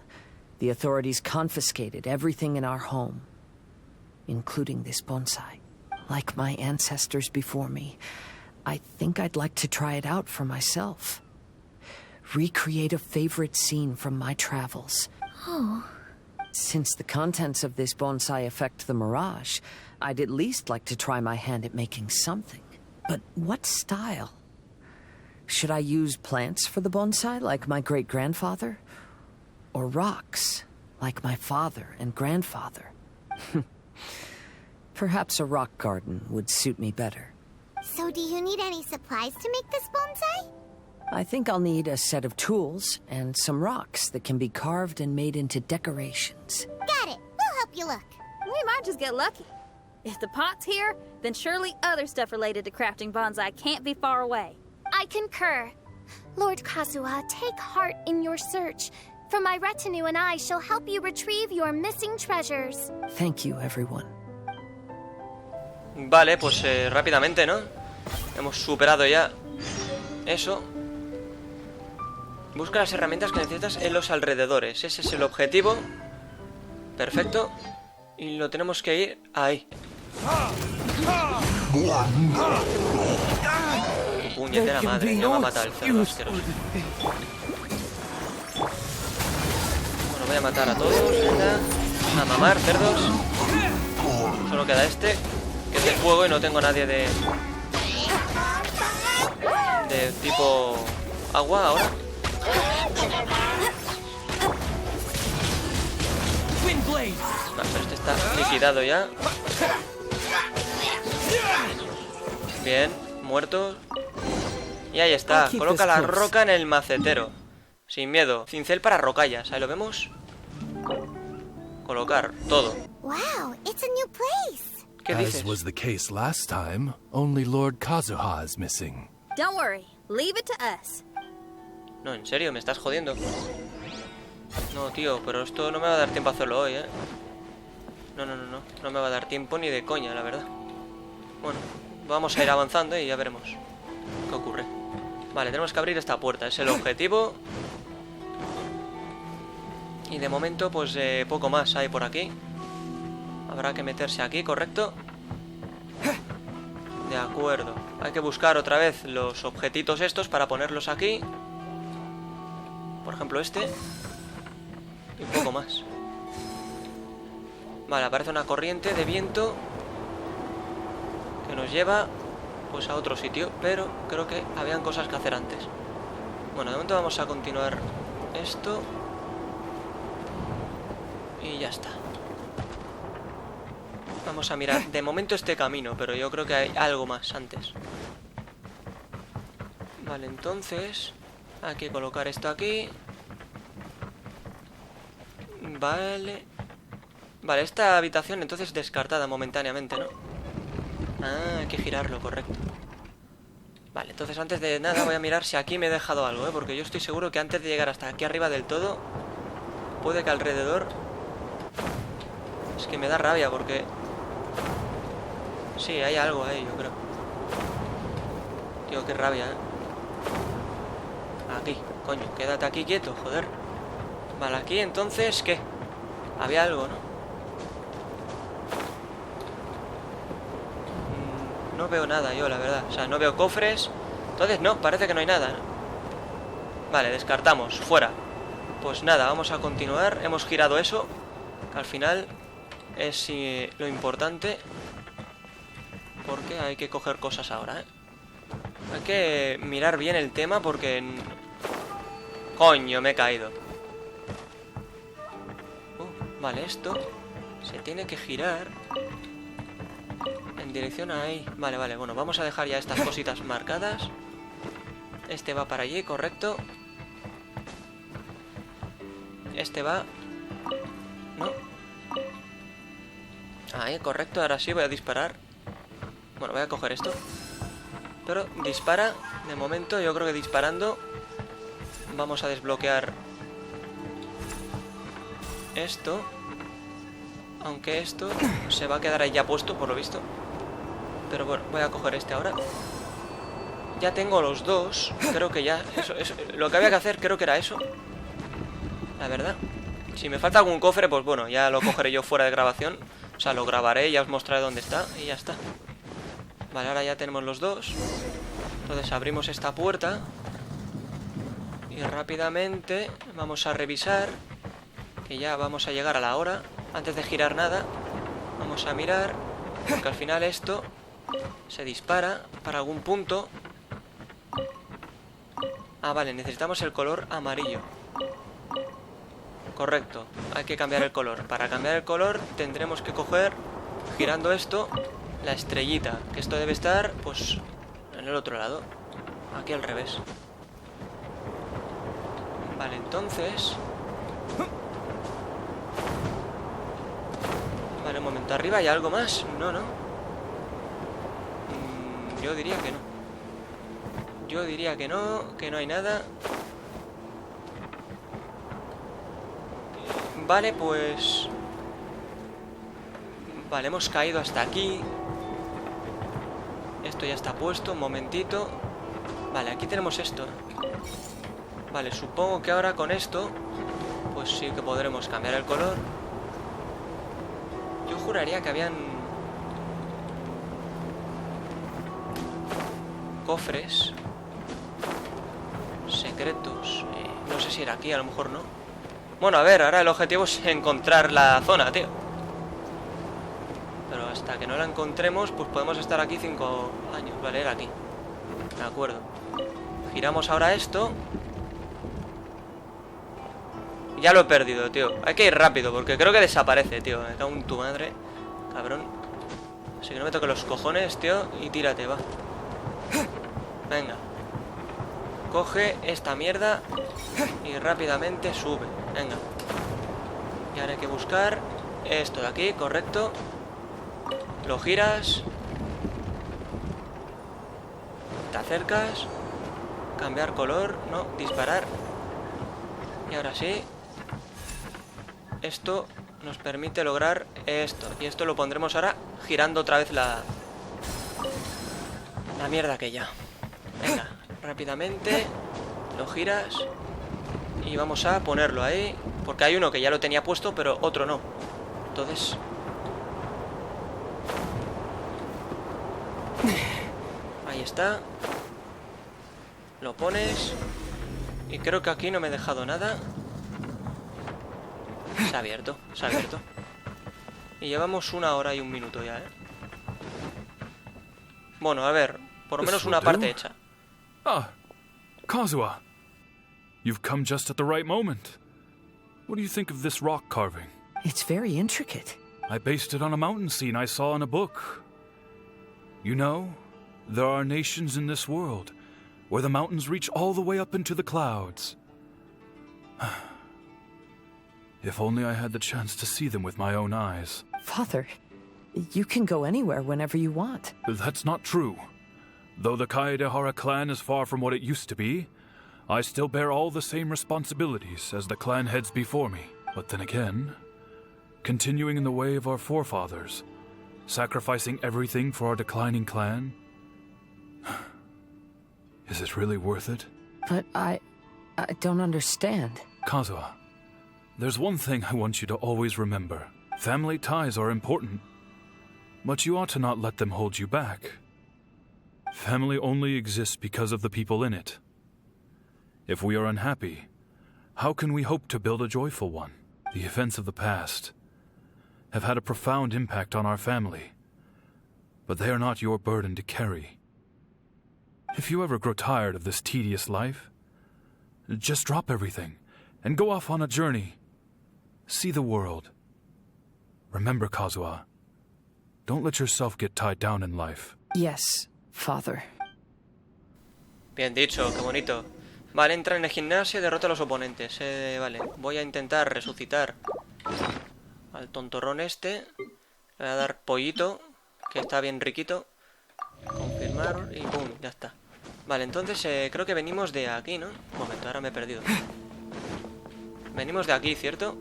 the authorities confiscated everything in our home, including this bonsai. Like my ancestors before me, I think I'd like to try it out for myself. Recreate a favorite scene from my travels. Oh. Since the contents of this bonsai affect the mirage, I'd at least like to try my hand at making something. But what style? Should I use plants for the bonsai, like my great-grandfather? Or rocks, like my father and grandfather? Perhaps a rock garden would suit me better. So do you need any supplies to make this bonsai? I think I'll need a set of tools and some rocks that can be carved and made into decorations. Got it. We'll help you look. We might just get lucky. If the pot's here, then surely other stuff related to crafting bonsai can't be far away. I concur. Lord Kazuha, take heart in your search. For my retinue and I shall help you retrieve your missing treasures. Thank you, everyone. Vale, pues rápidamente, ¿no? Hemos superado ya eso. Busca las herramientas que necesitas en los alrededores. Ese es el objetivo. Perfecto. Y lo tenemos que ir ahí. Puñetera madre, me va a matar el cerdo asqueroso. Bueno, voy a matar a todos. Venga. A mamar, cerdos. Solo queda este, que es de fuego y no tengo nadie de tipo agua ahora. No, pero este está liquidado ya. Bien, muerto. Y ahí está, coloca la roca en el macetero. Sin miedo, cincel para rocallas, ahí lo vemos. Colocar, todo. Wow, it's a new place. ¿Qué dices? As was the case last time, only Lord Kazuha is missing. Don't worry, leave it to us. No, en serio, me estás jodiendo. No, tío, pero esto no me va a dar tiempo a hacerlo hoy, ¿eh? No me va a dar tiempo ni de coña, la verdad. Bueno, vamos a ir avanzando y ya veremos qué ocurre. Vale, tenemos que abrir esta puerta, es el objetivo. Y de momento, pues poco más hay por aquí. Habrá que meterse aquí, ¿correcto? De acuerdo. Hay que buscar otra vez los objetitos estos para ponerlos aquí. Por ejemplo este. Y poco más. Vale, aparece una corriente de viento que nos lleva pues a otro sitio, pero creo que habían cosas que hacer antes. Bueno, de momento vamos a continuar esto y ya está. Vamos a mirar de momento este camino, pero yo creo que hay algo más antes. Vale, entonces hay que colocar esto aquí. Vale. Vale, esta habitación entonces descartada momentáneamente, ¿no? Ah, hay que girarlo, correcto. Vale, entonces antes de nada voy a mirar si aquí me he dejado algo, ¿eh? Porque yo estoy seguro que antes de llegar hasta aquí arriba del todo, puede que alrededor... Es que me da rabia porque... Sí, hay algo ahí, yo creo. Tío, qué rabia, ¿eh? Aquí, coño, quédate aquí quieto, joder. Vale, aquí entonces, ¿qué? Había algo, ¿no? No veo nada yo, la verdad. O sea, no veo cofres. Entonces, no, parece que no hay nada, ¿no? Vale, descartamos, fuera. Pues nada, vamos a continuar. Hemos girado eso, que al final es lo importante. Porque hay que coger cosas ahora, ¿eh? Hay que mirar bien el tema porque... Coño, me he caído. Vale, esto se tiene que girar en dirección a ahí. Vale, vale, bueno, vamos a dejar ya estas cositas marcadas. Este va para allí, correcto. Este va... No. Ahí, correcto, ahora sí voy a disparar. Bueno, voy a coger esto. Pero dispara, de momento yo creo que disparando vamos a desbloquear esto. Aunque esto se va a quedar ahí ya puesto, por lo visto. Pero bueno, voy a coger este ahora. Ya tengo los dos. Creo que ya... Eso, lo que había que hacer creo que era eso. La verdad. Si me falta algún cofre, pues bueno, ya lo cogeré yo fuera de grabación. O sea, lo grabaré y ya os mostraré dónde está. Y ya está. Vale, ahora ya tenemos los dos. Entonces abrimos esta puerta. Y rápidamente vamos a revisar. Que ya vamos a llegar a la hora. Antes de girar nada, vamos a mirar, porque al final esto se dispara para algún punto. Ah, vale, necesitamos el color amarillo. Correcto, hay que cambiar el color. Para cambiar el color tendremos que coger, girando esto, la estrellita, que esto debe estar, pues, en el otro lado. Aquí al revés. Vale, entonces... Vale, un momento, ¿arriba hay algo más? No, no. Yo diría que no. Yo diría que no hay nada. Vale, pues... Vale, hemos caído hasta aquí. Esto ya está puesto, un momentito. Vale, aquí tenemos esto. Vale, supongo que ahora con esto pues sí que podremos cambiar el color. Yo juraría que habían cofres secretos. No sé si era aquí, a lo mejor no. Bueno, a ver, ahora el objetivo es encontrar la zona, tío. Pero hasta que no la encontremos, pues podemos estar aquí 5 años. Vale, era aquí. De acuerdo. Giramos ahora esto. Ya lo he perdido, tío. Hay que ir rápido porque creo que desaparece, tío. Me cago en tu madre, cabrón. Así que no me toque los cojones, tío. Y tírate, va. Venga. Coge esta mierda y rápidamente sube. Venga. Y ahora hay que buscar esto de aquí, correcto. Lo giras. Te acercas. Cambiar color. No, disparar. Y ahora sí. esto nos permite lograr esto. Y esto lo pondremos ahora girando otra vez la mierda aquella. Venga, rápidamente lo giras y vamos a ponerlo ahí, porque hay uno que ya lo tenía puesto, pero otro no. Entonces... ahí está. Lo pones. Y creo que aquí no me he dejado nada. Se ha abierto, se ha abierto. Y llevamos 1 hora y 1 minuto ya, ¿eh? Bueno, a ver, por lo menos una parte hecha. Ah, Kazuha. You've come just at the right moment. What do you think of this rock carving? It's very intricate. I based it on a mountain scene I saw in a book. You know, there are nations in this world where the mountains reach all the way up into the clouds. If only I had the chance to see them with my own eyes. Father, you can go anywhere whenever you want. That's not true. Though the Kaedehara clan is far from what it used to be, I still bear all the same responsibilities as the clan heads before me. But then again, continuing in the way of our forefathers, sacrificing everything for our declining clan, is it really worth it? But I don't understand. Kazuha, there's one thing I want you to always remember. Family ties are important, but you ought to not let them hold you back. Family only exists because of the people in it. If we are unhappy, how can we hope to build a joyful one? The events of the past have had a profound impact on our family, but they are not your burden to carry. If you ever grow tired of this tedious life, just drop everything and go off on a journey. See the world. Remember, Kazuha, don't let yourself get tied down in life. Yes, Father. Bien dicho, qué bonito. Vale, entra en el gimnasio y derrota a los oponentes. Vale, voy a intentar resucitar al tontorrón este. Le voy a dar pollito, que está bien riquito. Confirmar y pum, ya está. Vale, entonces creo que venimos de aquí, ¿no? Un momento, ahora me he perdido. Venimos de aquí, ¿cierto?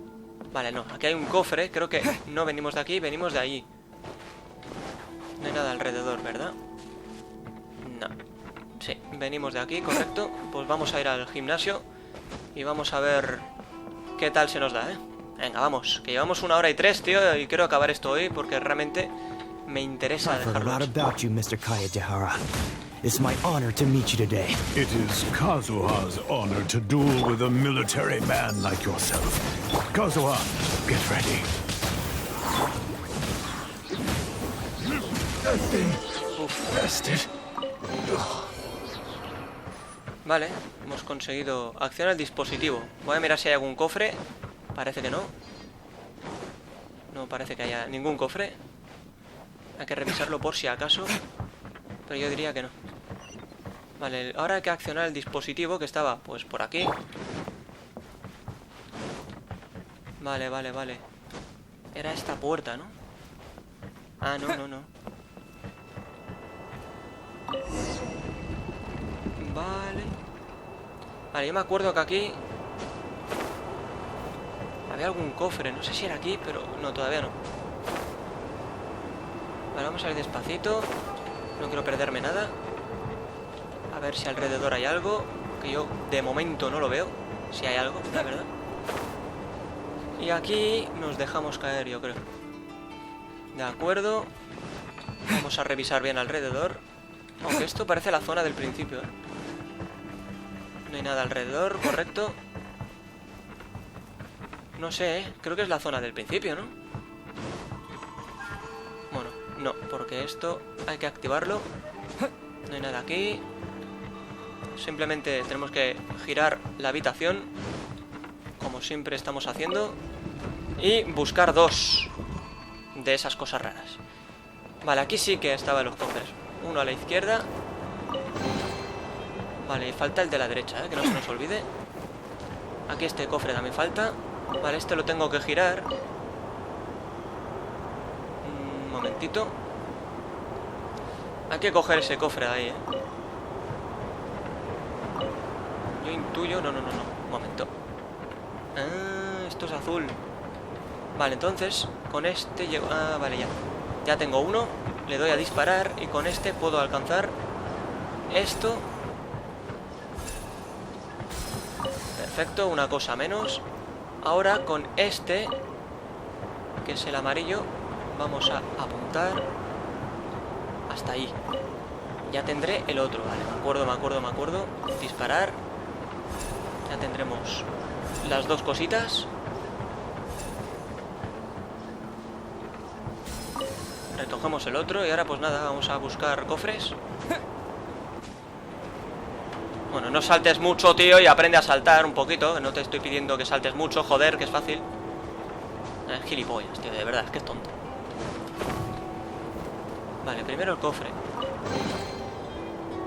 Vale, no, aquí hay un cofre. Creo que no venimos de aquí, venimos de allí. No hay nada alrededor, ¿verdad? No. Sí, venimos de aquí, correcto. Pues vamos a ir al gimnasio y vamos a ver qué tal se nos da, ¿eh? Venga, vamos, que llevamos 1 hora y 3, tío, y quiero acabar esto hoy porque realmente me interesa dejarlo. It's my honor to meet you today. It is Kazuha's honor to duel with a military man like yourself. Kazuha, get ready. Rested. Vale, hemos conseguido. Acciona el dispositivo. Voy a mirar si hay algún cofre. Parece que no. No parece que haya ningún cofre. Hay que revisarlo por si acaso, pero yo diría que no. Vale, ahora hay que accionar el dispositivo que estaba, pues, por aquí. Vale, vale, vale. Era esta puerta, ¿no? Ah, no, no, no. Vale. Vale, yo me acuerdo que aquí había algún cofre. No sé si era aquí, pero no, todavía no. Vale, vamos a ir despacito. No quiero perderme nada. A ver si alrededor hay algo. Que yo de momento no lo veo. Si hay algo, la verdad. Y aquí nos dejamos caer, yo creo. De acuerdo. Vamos a revisar bien alrededor. Aunque esto parece la zona del principio, ¿eh? No hay nada alrededor, correcto. No sé, ¿eh? Creo que es la zona del principio, ¿no? Bueno, no, porque esto hay que activarlo. No hay nada aquí. Simplemente tenemos que girar la habitación, como siempre estamos haciendo, y buscar 2 de esas cosas raras. Vale, aquí sí que estaban los cofres. Uno a la izquierda. Vale, falta el de la derecha, que no se nos olvide. Aquí este cofre también falta. Vale, este lo tengo que girar. Un momentito. Hay que coger ese cofre de ahí, Yo intuyo... No, no, no, no. Un momento. Ah, esto es azul. Vale, entonces con este llego... Ah, vale, ya. Ya tengo uno. Le doy a disparar y con este puedo alcanzar esto. Perfecto, una cosa menos. Ahora con este, que es el amarillo, vamos a apuntar hasta ahí. Ya tendré el otro, vale, me acuerdo. Disparar. Ya tendremos las dos cositas. Recogemos el otro y ahora pues nada, vamos a buscar cofres. Bueno, no saltes mucho, tío, y aprende a saltar un poquito. No te estoy pidiendo que saltes mucho, joder, que es fácil. Es gilipollas, tío, de verdad, es que es tonto. Vale, primero el cofre.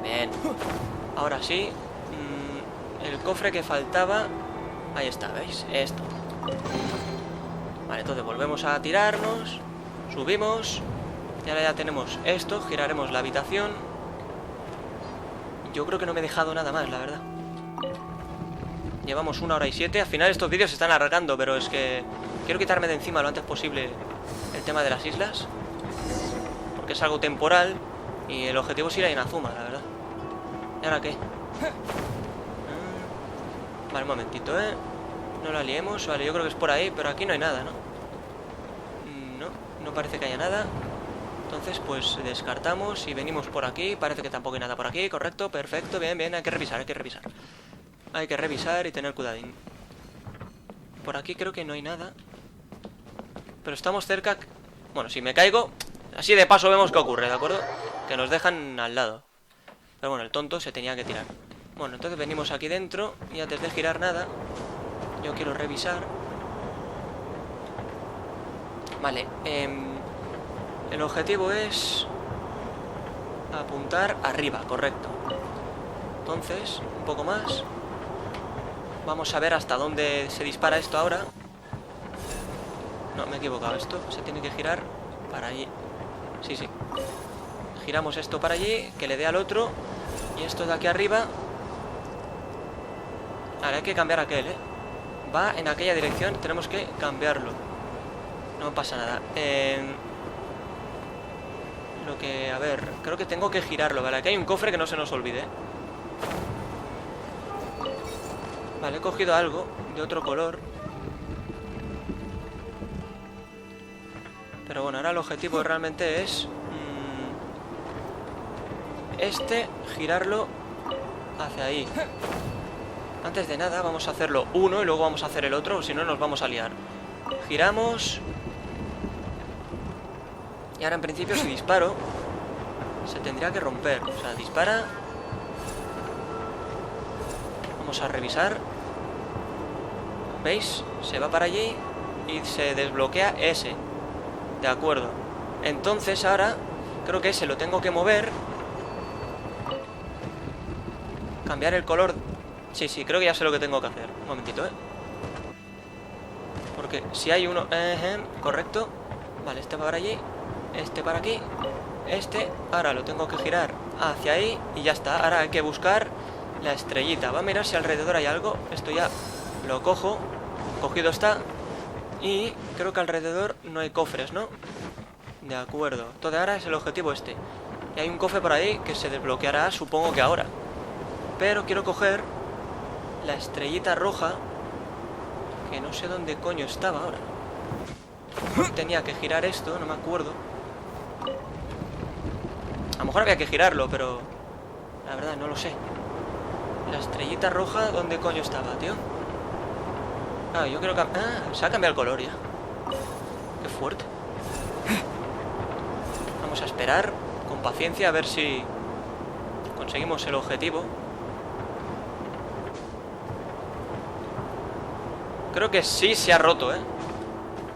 Bien. Ahora sí. El cofre que faltaba. Ahí está, ¿veis? Esto. Vale, entonces volvemos a tirarnos. Subimos. Y ahora ya tenemos esto. Giraremos la habitación. Yo creo que no me he dejado nada más, la verdad. Llevamos 1 hora y 7. Al final estos vídeos se están alargando, pero es que quiero quitarme de encima lo antes posible el tema de las islas, porque es algo temporal y el objetivo es ir a Inazuma, la verdad. ¿Y ahora qué? Vale, un momentito, no la liemos. Vale, yo creo que es por ahí, pero aquí no hay nada, ¿no? No parece que haya nada. Entonces, pues descartamos y venimos por aquí. Parece que tampoco hay nada por aquí, correcto, perfecto, bien, bien, hay que revisar. Hay que revisar y tener cuidadín. Por aquí creo que no hay nada. Pero estamos cerca. Bueno, si me caigo, así de paso vemos qué ocurre, ¿de acuerdo? Que nos dejan al lado. Pero bueno, el tonto se tenía que tirar. Bueno, entonces venimos aquí dentro y antes de girar nada, yo quiero revisar. Vale, el objetivo es apuntar arriba, correcto. Entonces, un poco más. Vamos a ver hasta dónde se dispara esto ahora. No, me he equivocado. Esto se tiene que girar para allí. Sí, sí. Giramos esto para allí, que le dé al otro. Y esto de aquí arriba. Ahora hay que cambiar aquel, Va en aquella dirección, tenemos que cambiarlo. No pasa nada. Lo que... A ver, creo que tengo que girarlo, ¿vale? Aquí hay un cofre que no se nos olvide. Vale, he cogido algo de otro color. Pero bueno, ahora el objetivo realmente es... girarlo hacia ahí. Antes de nada vamos a hacerlo uno y luego vamos a hacer el otro, o si no nos vamos a liar. Giramos. Y ahora en principio si disparo se tendría que romper. O sea, dispara. Vamos a revisar. ¿Veis? Se va para allí y se desbloquea ese. De acuerdo. Entonces ahora creo que ese lo tengo que mover. Cambiar el color. Sí, sí, creo que ya sé lo que tengo que hacer. Un momentito, porque si hay uno... correcto. Vale, este va para allí. Este para aquí. Este, ahora lo tengo que girar hacia ahí y ya está. Ahora hay que buscar la estrellita. Va a mirar si alrededor hay algo. Esto ya lo cojo. Cogido está. Y creo que alrededor no hay cofres, ¿no? De acuerdo. Entonces ahora es el objetivo este. Y hay un cofre por ahí que se desbloqueará, supongo que ahora. Pero quiero coger la estrellita roja, que no sé dónde coño estaba ahora. Tenía que girar esto, no me acuerdo. A lo mejor había que girarlo, pero la verdad no lo sé. La estrellita roja, ¿dónde coño estaba, tío? Ah, yo creo que... Ah, se ha cambiado el color ya. Qué fuerte. Vamos a esperar con paciencia a ver si conseguimos el objetivo. Creo que sí se ha roto,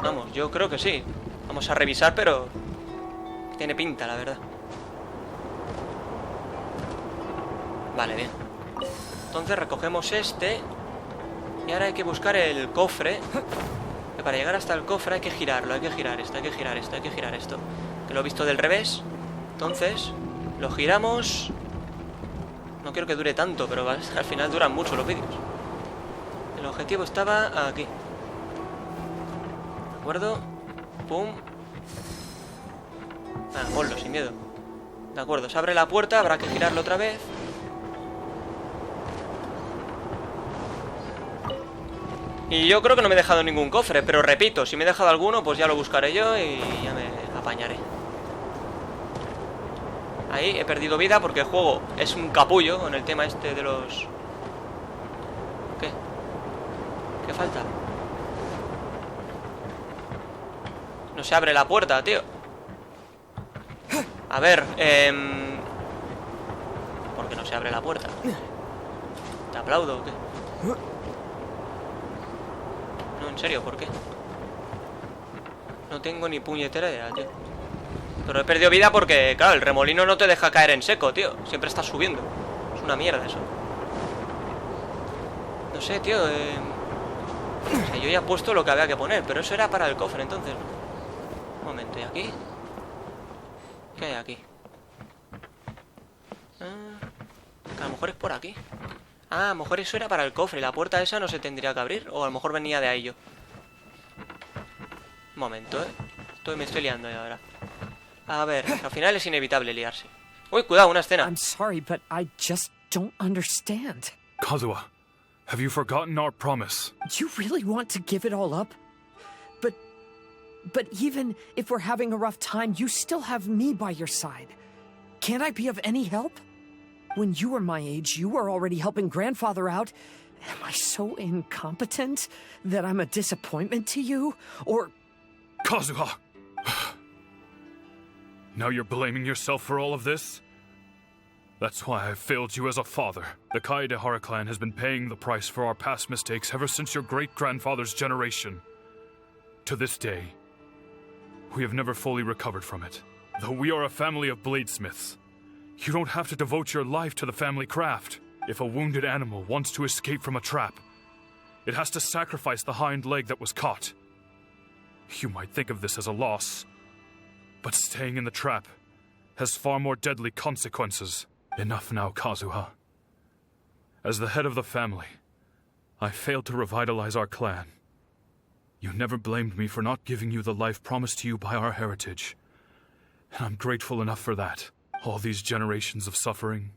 Vamos, yo creo que sí. Vamos a revisar, pero tiene pinta, la verdad. Vale, bien. Entonces recogemos este. Y ahora hay que buscar el cofre. Que para llegar hasta el cofre hay que girarlo. Hay que girar esto, hay que girar esto, hay que girar esto. Que lo he visto del revés. Entonces, lo giramos. No quiero que dure tanto, pero al final duran mucho los vídeos. El objetivo estaba aquí. acuerdo. Pum. Ah, ponlo, sin miedo. De acuerdo, se abre la puerta, habrá que girarlo otra vez. Y yo creo que no me he dejado ningún cofre, pero repito, si me he dejado alguno, pues ya lo buscaré yo y ya me apañaré. Ahí he perdido vida porque el juego es un capullo con el tema este de los... ¿Qué? ¿Qué falta? No se abre la puerta, tío. A ver, ¿por qué no se abre la puerta? ¿Te aplaudo o qué? No, en serio, ¿por qué? No tengo ni puñetera idea, tío. Pero he perdido vida porque, claro, el remolino no te deja caer en seco, tío. Siempre estás subiendo. Es una mierda eso. No sé, tío, o sea, yo ya he puesto lo que había que poner, pero eso era para el cofre, entonces, ¿no? Un momento, ¿y aquí? ¿Qué hay aquí? Que a lo mejor es por aquí. Ah, a lo mejor eso era para el cofre. La puerta esa no se tendría que abrir. O a lo mejor venía de ahí yo. Un momento, me estoy liando ya ahora. A ver, al final es inevitable liarse. Uy, cuidado, una escena. I'm sorry, but I just don't understand. Kazuha, have you forgotten our promise? You really want to give it all up? But even if we're having a rough time, you still have me by your side. Can't I be of any help? When you were my age, you were already helping Grandfather out. Am I so incompetent that I'm a disappointment to you? Or... Kazuha! Now you're blaming yourself for all of this? That's why I failed you as a father. The Kaedehara clan has been paying the price for our past mistakes ever since your great-grandfather's generation. To this day, we have never fully recovered from it. Though we are a family of bladesmiths, you don't have to devote your life to the family craft. If a wounded animal wants to escape from a trap, it has to sacrifice the hind leg that was caught. You might think of this as a loss, but staying in the trap has far more deadly consequences. Enough now, Kazuha. As the head of the family, I failed to revitalize our clan. You never blamed me for not giving you the life promised to you by our heritage, and I'm grateful enough for that. All these generations of suffering,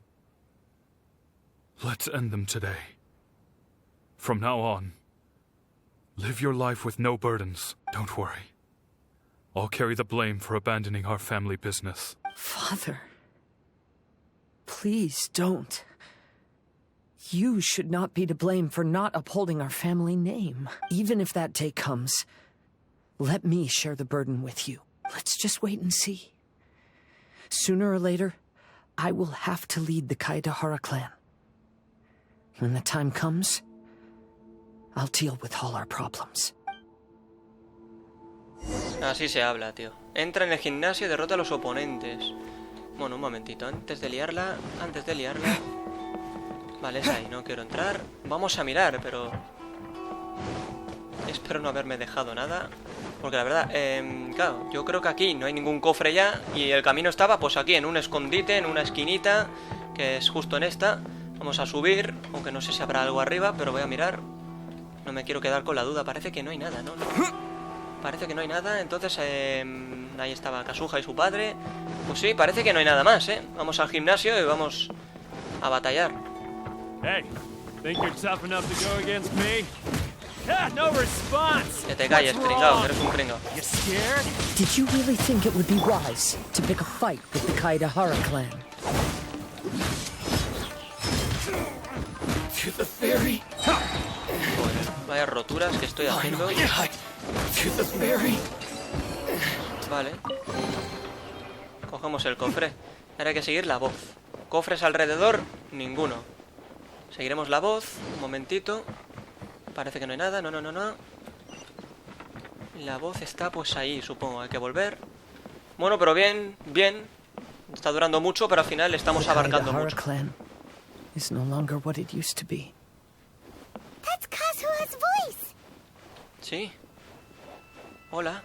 let's end them today. From now on, live your life with no burdens. Don't worry. I'll carry the blame for abandoning our family business. Father, please don't. You should not be to blame for not upholding our family name. Even if that day comes, let me share the burden with you. Let's just wait and see. Sooner or later, I will have to lead the Kaedehara clan. When the time comes, I'll deal with all our problems. Así se habla, tío. Entra en el gimnasio y derrota a los oponentes. Bueno, un momentito, antes de liarla. Vale, es ahí, no quiero entrar. Vamos a mirar, pero... espero no haberme dejado nada. Porque la verdad, claro, yo creo que aquí no hay ningún cofre ya. Y el camino estaba pues aquí, en un escondite, en una esquinita, que es justo en esta. Vamos a subir, aunque no sé si habrá algo arriba, pero voy a mirar. No me quiero quedar con la duda, parece que no hay nada, ¿no? Parece que no hay nada, entonces ahí estaba Kazuha y su padre. Pues sí, parece que no hay nada más, ¿eh? Vamos al gimnasio y vamos a batallar. Hey, think you're tough enough to go against me? Ah, no response. Que te calles, pringao, que eres un pringao. You scared? Did you really think it would be wise to pick a fight with the Kaedehara clan? To the ferry. Joder, vaya roturas que estoy haciendo. To the ferry. Vale. Cogemos el cofre. Ahora hay que seguir la voz. Cofres alrededor, ninguno. Seguiremos la voz, un momentito. Parece que no hay nada, no. La voz está pues ahí, supongo, hay que volver. Bueno, pero bien. Está durando mucho, pero al final estamos abarcando mucho. Is no longer what it used to be. That's Kazuha's voice. Sí. Hola.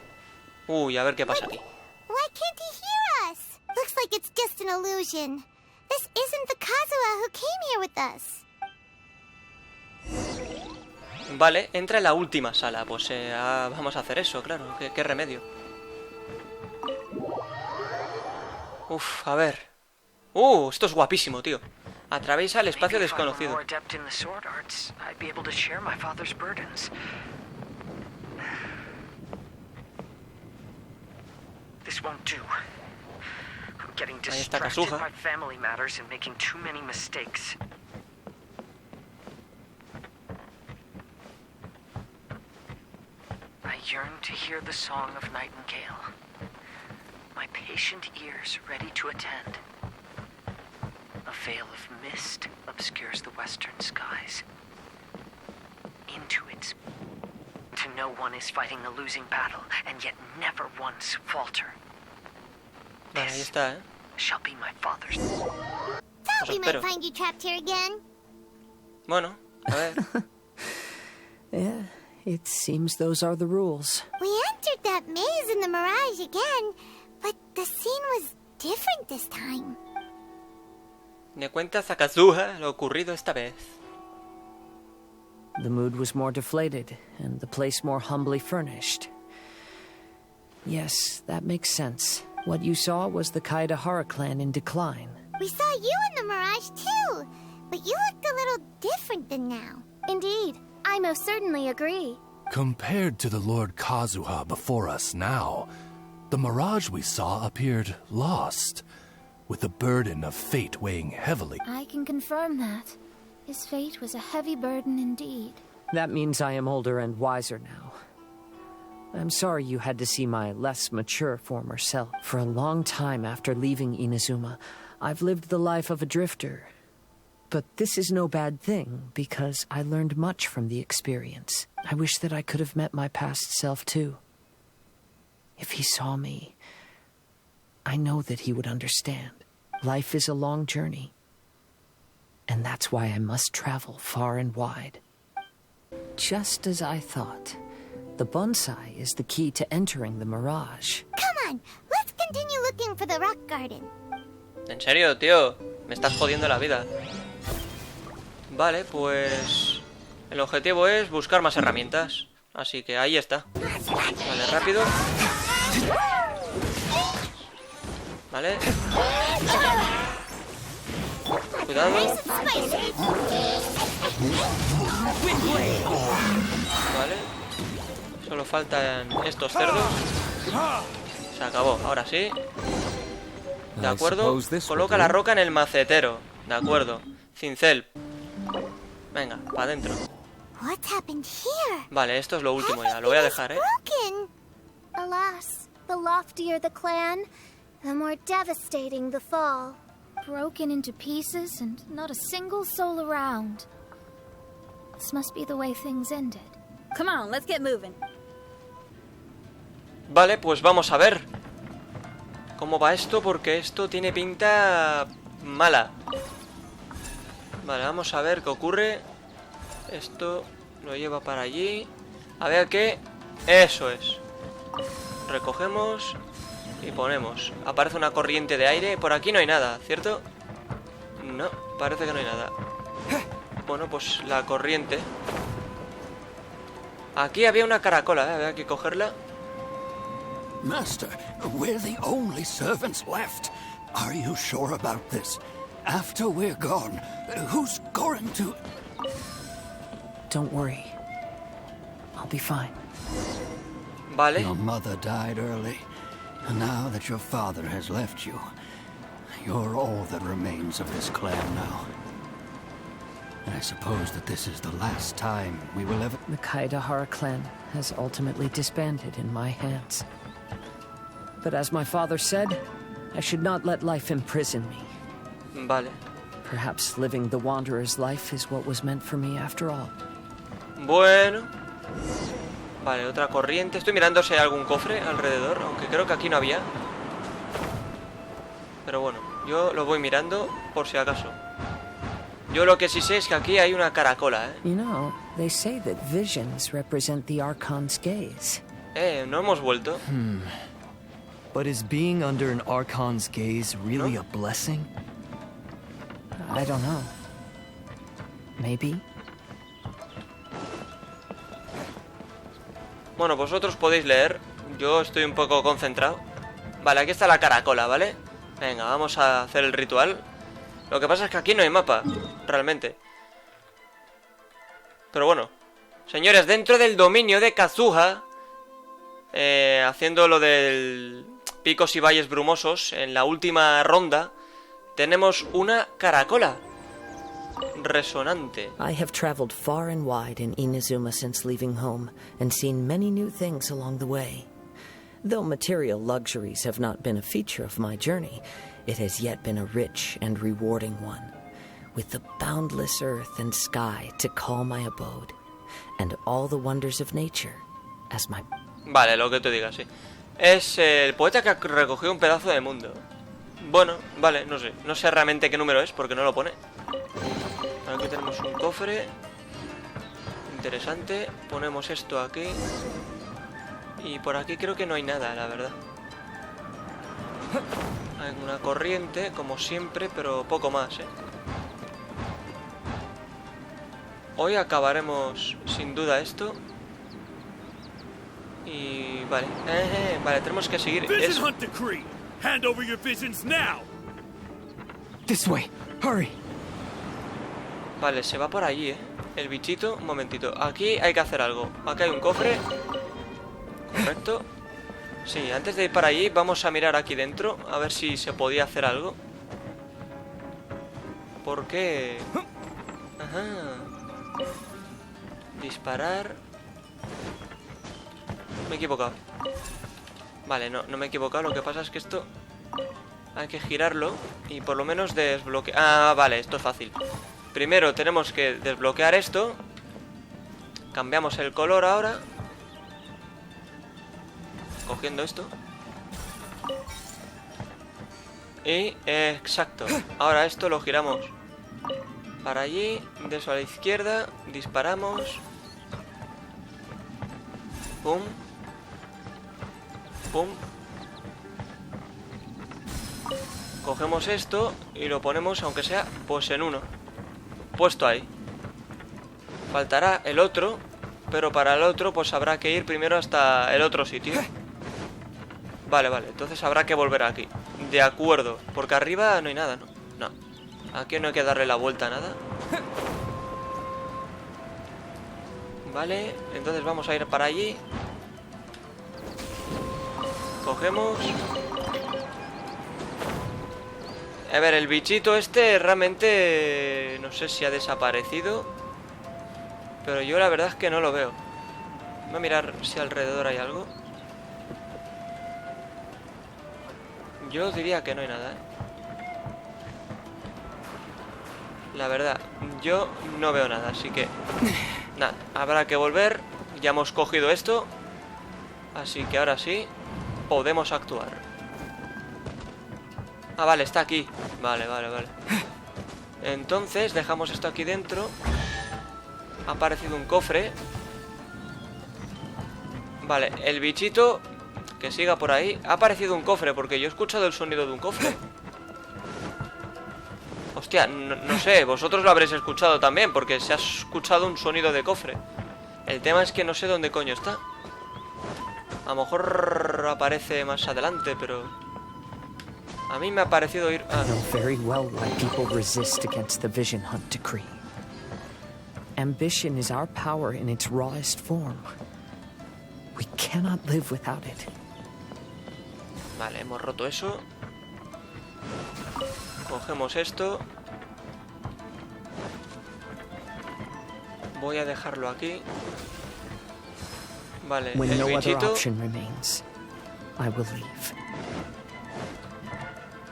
Uy, a ver qué pasa aquí. Why can't he hear us? Looks like it's just an illusion. This isn't the Kazuha who came here with us. Vale, entra en la última sala. Pues vamos a hacer eso, claro. ¿Qué remedio? Uf, a ver. Esto es guapísimo, tío. Atraviesa el espacio desconocido. Ahí está Kazuha. I yearn to hear the song of nightingale. My patient ears ready to attend. A veil of mist obscures the western skies. Into its... To know one is fighting a losing battle, and yet never once falter. Vale, ahí está, Shall be my father's. Thought we might find you trapped here again. Bueno, a ver. Yeah, it seems those are the rules. We entered that maze in the mirage again, but the scene was different this time. Le cuentas a Kazuha lo ocurrido esta vez. The mood was more deflated, and the place more humbly furnished. Yes, that makes sense. What you saw was the Kaidahara clan in decline. We saw you in the mirage too, but you looked a little different than now. Indeed, I most certainly agree. Compared to the Lord Kazuha before us now, the mirage we saw appeared lost, with the burden of fate weighing heavily. I can confirm that. His fate was a heavy burden indeed. That means I am older and wiser now. I'm sorry you had to see my less mature former self. For a long time after leaving Inazuma, I've lived the life of a drifter. But this is no bad thing, because I learned much from the experience. I wish that I could have met my past self too. If he saw me, I know that he would understand. Life is a long journey. And that's why I must travel far and wide. Just as I thought. The bonsai is the key to entering the mirage. Come on, let's continue looking for the rock garden. En serio, tío, me estás jodiendo la vida. Vale, pues... el objetivo es buscar más herramientas. Así que ahí está. Vale, rápido. Vale. Cuidado. Vale. Solo faltan estos cerdos. Se acabó, ahora sí. De acuerdo. Coloca la roca en el macetero. De acuerdo. Cincel. Venga, para adentro. Vale, esto es lo último ya. Lo voy a dejar, Alas, the loftier the clan, the more devastating the fall. Broken into pieces and not a single soul around. This must be the way things ended. Come on, let's get moving. Vale, pues vamos a ver cómo va esto, porque esto tiene pinta mala. Vale, vamos a ver qué ocurre. Esto lo lleva para allí. A ver qué... Eso es. Recogemos y ponemos. Aparece una corriente de aire. Por aquí no hay nada, ¿cierto? No, parece que no hay nada. Bueno, pues la corriente. Aquí había una caracola, había que cogerla. Master, we're the only servants left. Are you sure about this? After we're gone, who's going to... Don't worry. I'll be fine. Vale. Your mother died early, and now that your father has left you, you're all that remains of this clan now. I suppose that this is the last time we will ever... The Kaidahara clan has ultimately disbanded in my hands. But as my father said, I should not let life imprison me. Vale. Perhaps living the wanderer's life is what was meant for me after all. Bueno. Vale, otra corriente. Estoy mirando si hay algún cofre alrededor, aunque creo que aquí no había. Pero bueno, yo lo voy mirando por si acaso. Yo lo que sí sé es que aquí hay una caracola, You know, they say that visions represent the Archon's gaze. No hemos vuelto. But is being under an Archon's gaze really a blessing? I don't know. Maybe. Bueno, vosotros podéis leer. Yo estoy un poco concentrado. Vale, aquí está la caracola, ¿vale? Venga, vamos a hacer el ritual. Lo que pasa es que aquí no hay mapa, realmente. Pero bueno. Señores, dentro del dominio de Kazuha, haciendo lo del picos y valles brumosos, en la última ronda, tenemos una caracola resonante. I have traveled far and wide in Inazuma since leaving home, and seen many new things along the way. Though material luxuries have not been a feature of my journey, it has yet been a rich and rewarding one, with the boundless earth and sky to call my abode, and all the wonders of nature as my... Vale, lo que tú digas, sí. Es el poeta que recogió un pedazo de mundo. Bueno, vale, no sé. No sé realmente qué número es, porque no lo pone. Aquí tenemos un cofre. Interesante. Ponemos esto aquí. Y por aquí creo que no hay nada, la verdad. Hay una corriente, como siempre, pero poco más, ¿eh? Hoy acabaremos sin duda esto. Y vale, vale, tenemos que seguir eso. Hand over your visions now. This way. Hurry. Vale, se va por allí, el bichito. Un momentito, aquí hay que hacer algo. Aquí hay un cofre. Correcto. Sí, antes de ir para allí vamos a mirar aquí dentro, a ver si se podía hacer algo. ¿Por qué? Ajá. Disparar. Me he equivocado. Vale, no me he equivocado. Lo que pasa es que esto hay que girarlo y por lo menos desbloquear. Ah, vale, esto es fácil. Primero tenemos que desbloquear esto. Cambiamos el color ahora, cogiendo esto. Y exacto. Ahora esto lo giramos para allí. De eso a la izquierda. Disparamos. Pum. Pum. Cogemos esto y lo ponemos, aunque sea, pues en uno. Puesto ahí. Faltará el otro, pero para el otro pues habrá que ir primero hasta el otro sitio. Vale, vale, entonces habrá que volver aquí. De acuerdo, porque arriba no hay nada, ¿no? No. Aquí no hay que darle la vuelta a nada. Vale, entonces vamos a ir para allí. Cogemos. A ver, el bichito este realmente no sé si ha desaparecido, pero yo la verdad es que no lo veo. Voy a mirar si alrededor hay algo. Yo diría que no hay nada, ¿eh? La verdad, yo no veo nada, así que nada, habrá que volver. Ya hemos cogido esto, así que ahora sí podemos actuar. Ah, vale, está aquí. Vale, vale, vale. Entonces dejamos esto aquí dentro. Ha aparecido un cofre. Vale, el bichito que siga por ahí. Ha aparecido un cofre, porque yo he escuchado el sonido de un cofre. Hostia, no sé, vosotros lo habréis escuchado también, porque se ha escuchado un sonido de cofre. El tema es que no sé dónde coño está. A lo mejor aparece más adelante, pero a mí me ha parecido ir... Ah, no. Very well why people resist against the Vision Hunt decree. Ambition is our power in its rawest form. We cannot live without it. Vale, hemos roto eso. Cogemos esto. Voy a dejarlo aquí. Vale, When el no other bichito. option remains, I will leave.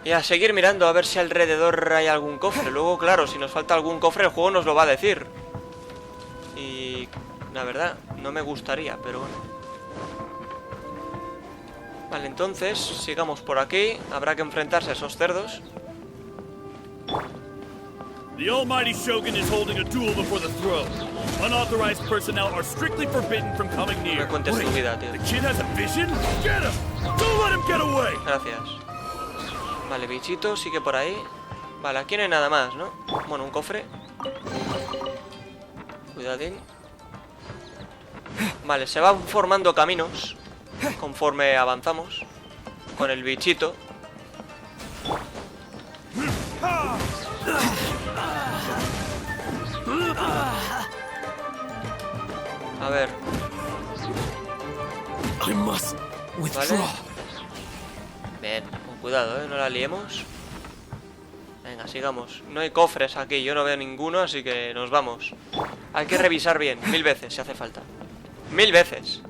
Y a seguir mirando a ver si alrededor hay algún cofre. Luego, claro, si nos falta algún cofre, el juego nos lo va a decir. Y la verdad, no me gustaría, pero bueno. Vale, entonces, sigamos por aquí. Habrá que enfrentarse a esos cerdos. The Almighty Shogun is holding a duel before the throne. Unauthorized personnel are strictly forbidden from coming near. No me cuentes tu vida, tío. The kid has a vision? Get him! Don't let him get away! Gracias. Vale, bichito, sigue por ahí. Vale, aquí no hay nada más, ¿no? Bueno, un cofre. Cuidadín. Vale, se van formando caminos conforme avanzamos con el bichito. A ver. Vale. Bien, con cuidado, no la liemos. Venga, sigamos. No hay cofres aquí, yo no veo ninguno, así que nos vamos. Hay que revisar bien, 1000 veces si hace falta. 1000 veces.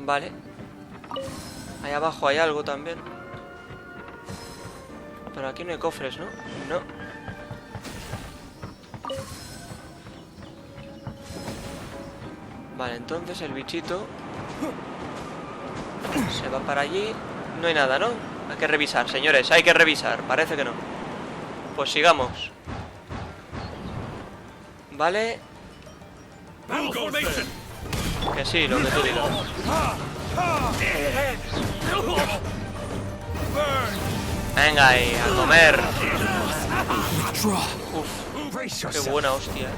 Vale. Ahí abajo hay algo también. Pero aquí no hay cofres, ¿no? No. Vale, entonces el bichito se va para allí. No hay nada, ¿no? Hay que revisar, señores, hay que revisar. Parece que no. Pues sigamos. Vale. Que sí, lo que tú digas. Venga ahí, a comer. Uf, qué buena hostia.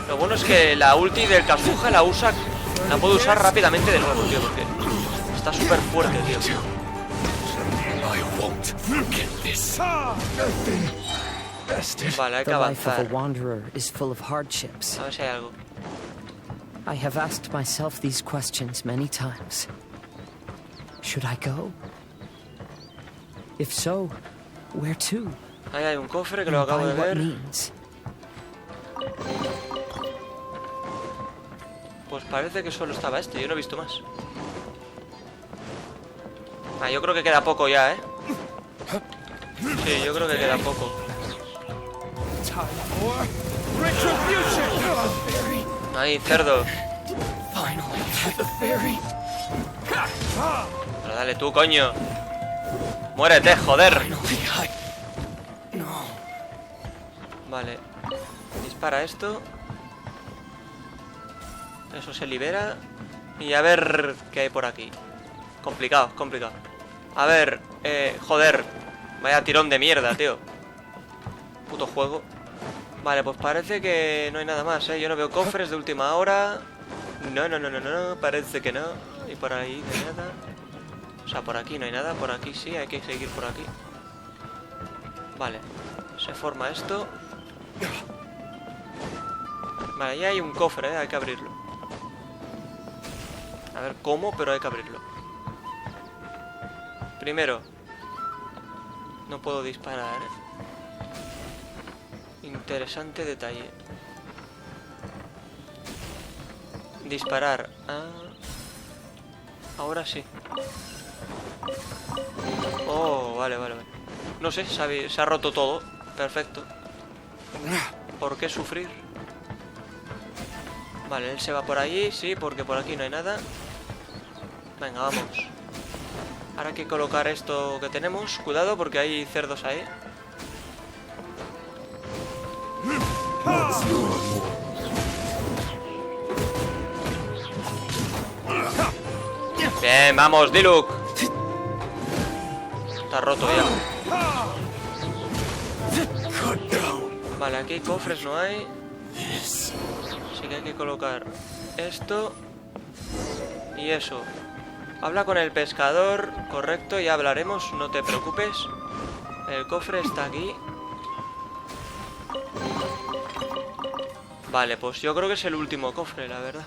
Lo bueno es que la ulti del Kazuha la puedo usar rápidamente de nuevo, tío, porque está súper fuerte, tío. Vale, hay que avanzar. A ver si hay algo. I have asked myself these questions many times. Should I go? If so, where to? Ahí hay un cofre que lo acabo de ver. Pues parece que solo estaba este, yo no he visto más. Ah, yo creo que queda poco ya, ¿eh? Sí, yo creo que queda poco. Ahí, cerdo. Pero dale tú, coño. Muérete, joder. Vale. Dispara esto. Eso se libera. Y a ver qué hay por aquí. Complicado, complicado. A ver, joder. Vaya tirón de mierda, tío. Puto juego. Vale, pues parece que no hay nada más, ¿eh? Yo no veo cofres de última hora. No, parece que no. Y por ahí no hay nada. O sea, por aquí no hay nada. Por aquí sí, hay que seguir por aquí. Vale, se forma esto. Vale, ahí hay un cofre, ¿eh? Hay que abrirlo. A ver cómo, pero hay que abrirlo. Primero, no puedo disparar, ¿eh? Interesante detalle. Disparar. Ah, ahora sí. Oh, vale. No sé, se ha roto todo. Perfecto. ¿Por qué sufrir? Vale, él se va por allí, sí, porque por aquí no hay nada. Venga, vamos. Ahora hay que colocar esto que tenemos. Cuidado porque hay cerdos ahí. Bien, vamos, Diluc. Está roto ya. Vale, aquí cofres no hay. Así que hay que colocar esto y eso. Habla con el pescador, correcto, ya hablaremos, no te preocupes. El cofre está aquí. Vale, pues yo creo que es el último cofre, la verdad.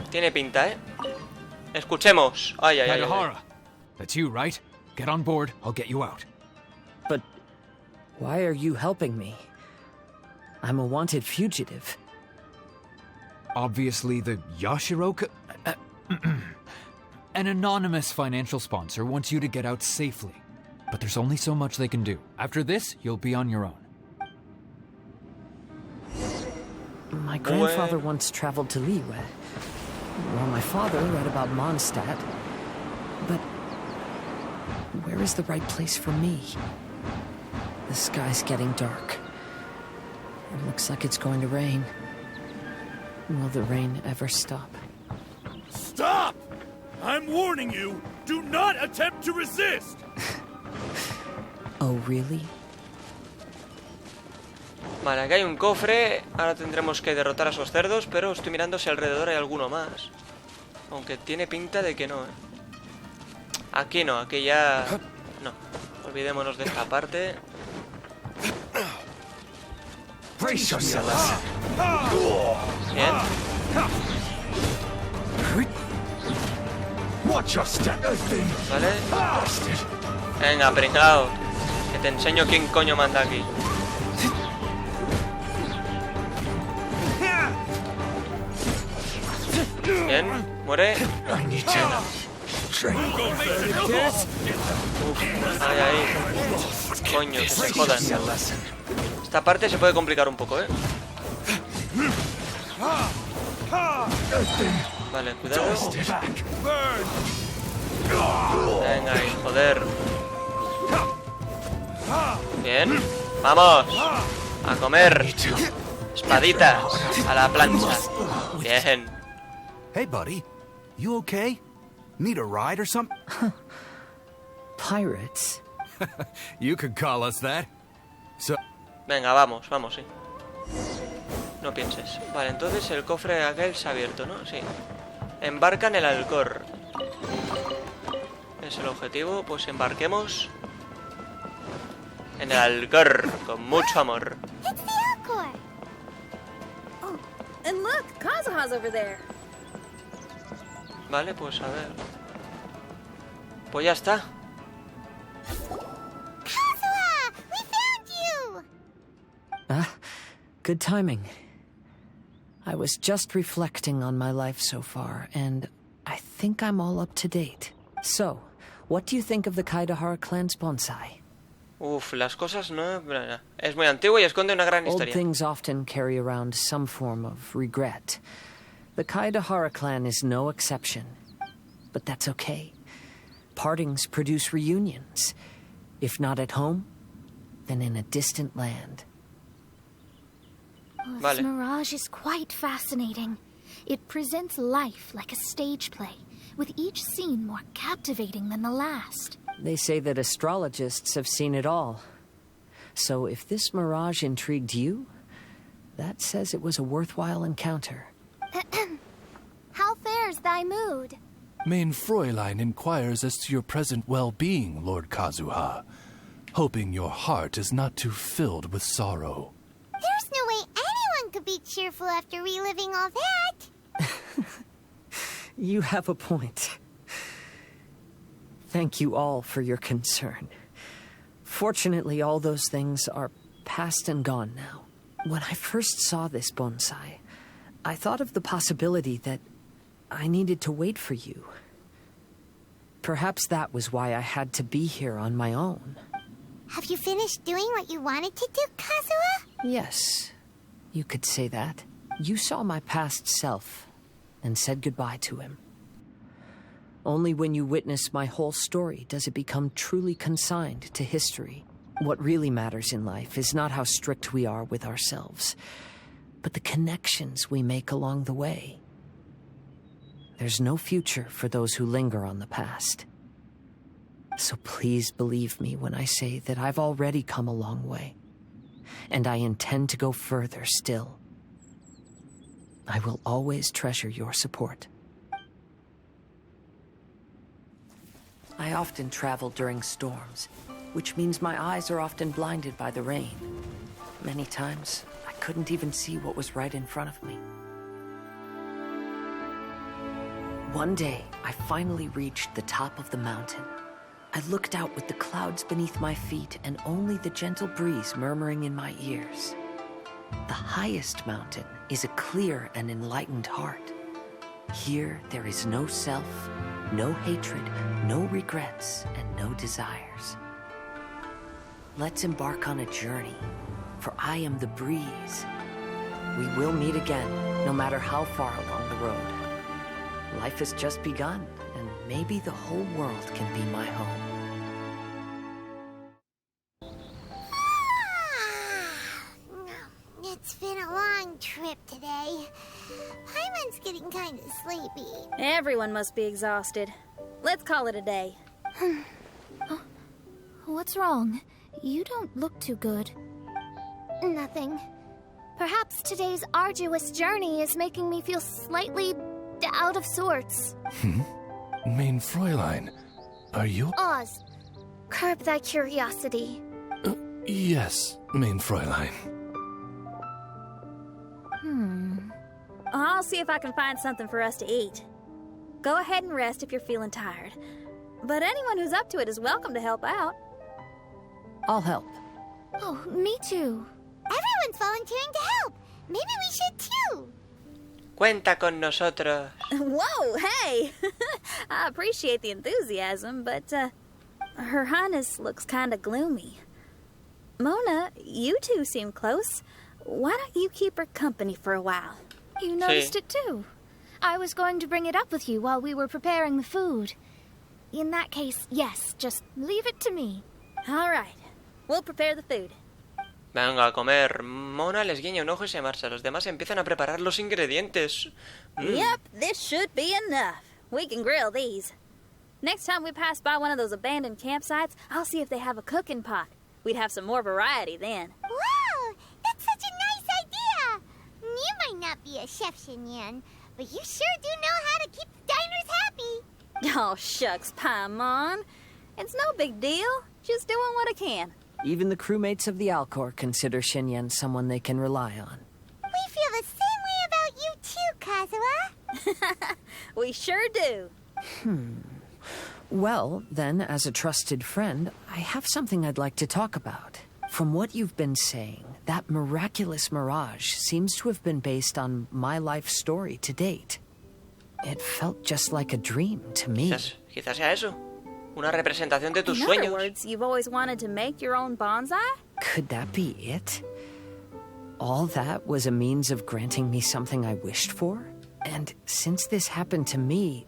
Tiene pinta, ¿eh? Escuchemos. Ay. That's you, right? Get on board, I'll get you out. But why are you helping me? I'm a wanted fugitive. Obviously the Yashiroka... An anonymous financial sponsor wants you to get out safely. But there's only so much they can do. After this, you'll be on your own. My grandfather once traveled to Liyue, while my father read about Mondstadt. But where is the right place for me? The sky's getting dark. It looks like it's going to rain. Will the rain ever stop? Stop! I'm warning you, do not attempt to resist! Oh, really? Vale, aquí hay un cofre. Ahora tendremos que derrotar a esos cerdos, pero estoy mirando si alrededor hay alguno más. Aunque tiene pinta de que no, ¿eh? Aquí no, aquí ya... No, olvidémonos de esta parte. Bien. Vale. Venga, pringao. Que te enseño quién coño manda aquí. Bien, muere. Venga. Uf, ay, ay. Coño, que se jodan. Esta parte se puede complicar un poco, ¿eh? Vale, cuidado. Venga ahí, joder. Bien. ¡Vamos! A comer. Espaditas. A la plancha. Bien. Hey, buddy. You okay? Need a ride or something? Pirates? You could call us that. So... Venga, vamos, vamos, sí. No pienses. Vale, entonces el cofre aquel se ha abierto, ¿no? Sí. Embarca en el Alcor. Es el objetivo, pues embarquemos en el Alcor, con mucho amor. Oh, and look, Kazuha's over there. Vale, pues a ver. Pues ya está. Kazuha! We found you! Ah, good timing. I was just reflecting on my life so far, and I think I'm all up to date. So, what do you think of the Kaidahara clan's bonsai? Uf, las cosas no... Es muy antiguo y esconde una gran Old historia. things often carry around some form of regret. The Kaidahara clan is no exception. But that's okay. Partings produce reunions. If not at home, then in a distant land. Well, Vale. this mirage is quite fascinating. It presents life like a stage play, with each scene more captivating than the last. They say that astrologists have seen it all. So if this mirage intrigued you, that says it was a worthwhile encounter. How fares thy mood? Mein Fräulein inquires as to your present well-being, Lord Kazuha, hoping your heart is not too filled with sorrow. There's no way anyone could be cheerful after reliving all that. You have a point. Thank you all for your concern. Fortunately, all those things are past and gone now. When I first saw this bonsai, I thought of the possibility that I needed to wait for you. Perhaps that was why I had to be here on my own. Have you finished doing what you wanted to do, Kazuha? Yes, you could say that. You saw my past self and said goodbye to him. Only when you witness my whole story does it become truly consigned to history. What really matters in life is not how strict we are with ourselves, but the connections we make along the way. There's no future for those who linger on the past. So please believe me when I say that I've already come a long way, and I intend to go further still. I will always treasure your support. I often travel during storms, which means my eyes are often blinded by the rain. Many times, I couldn't even see what was right in front of me. One day, I finally reached the top of the mountain. I looked out with the clouds beneath my feet and only the gentle breeze murmuring in my ears. The highest mountain is a clear and enlightened heart. Here, there is no self, no hatred, no regrets, and no desires. Let's embark on a journey, for I am the breeze. We will meet again, no matter how far along the road. Life has just begun, and maybe the whole world can be my home. It's been a long trip today. Paimon's getting kind of sleepy. Everyone must be exhausted. Let's call it a day. What's wrong? You don't look too good. Nothing. Perhaps today's arduous journey is making me feel slightly out of sorts. Main Fräulein, are you... Oz, curb thy curiosity. Yes, Main Fräulein. I'll see if I can find something for us to eat. Go ahead and rest if you're feeling tired. But anyone who's up to it is welcome to help out. I'll help. Oh, me too. Everyone's volunteering to help. Maybe we should too. Cuenta con nosotros. Whoa, hey! I appreciate the enthusiasm, but, Her Highness looks kinda gloomy. Mona, you two seem close. Why don't you keep her company for a while? You noticed it too. I was going to bring it up with you while we were preparing the food. In that case, yes, just leave it to me. All right. We'll prepare the food. Venga a comer. Mona les guiña un ojo y se marcha. Los demás empiezan a preparar los ingredientes. Yep, this should be enough. We can grill these. Next time we pass by one of those abandoned campsites, I'll see if they have a cooking pot. We'd have some more variety then. Wow! That's such a nice idea! You might not be a chef, Xinyan, but you sure do know how to keep the diners happy. Oh, shucks, Paimon. It's no big deal. Just doing what I can. Even the crewmates of the Alcor consider Xinyan someone they can rely on. We feel the same way about you too, Kazuha. We sure do. Well, then, as a trusted friend, I have something I'd like to talk about. From what you've been saying, that miraculous mirage seems to have been based on my life story to date. It felt just like a dream to me. Quizás sea eso. Una representación de tus In sueños. other words, you've always wanted to make your own bonsai? Could that be it? All that was a means of granting me something I wished for? And since this happened to me,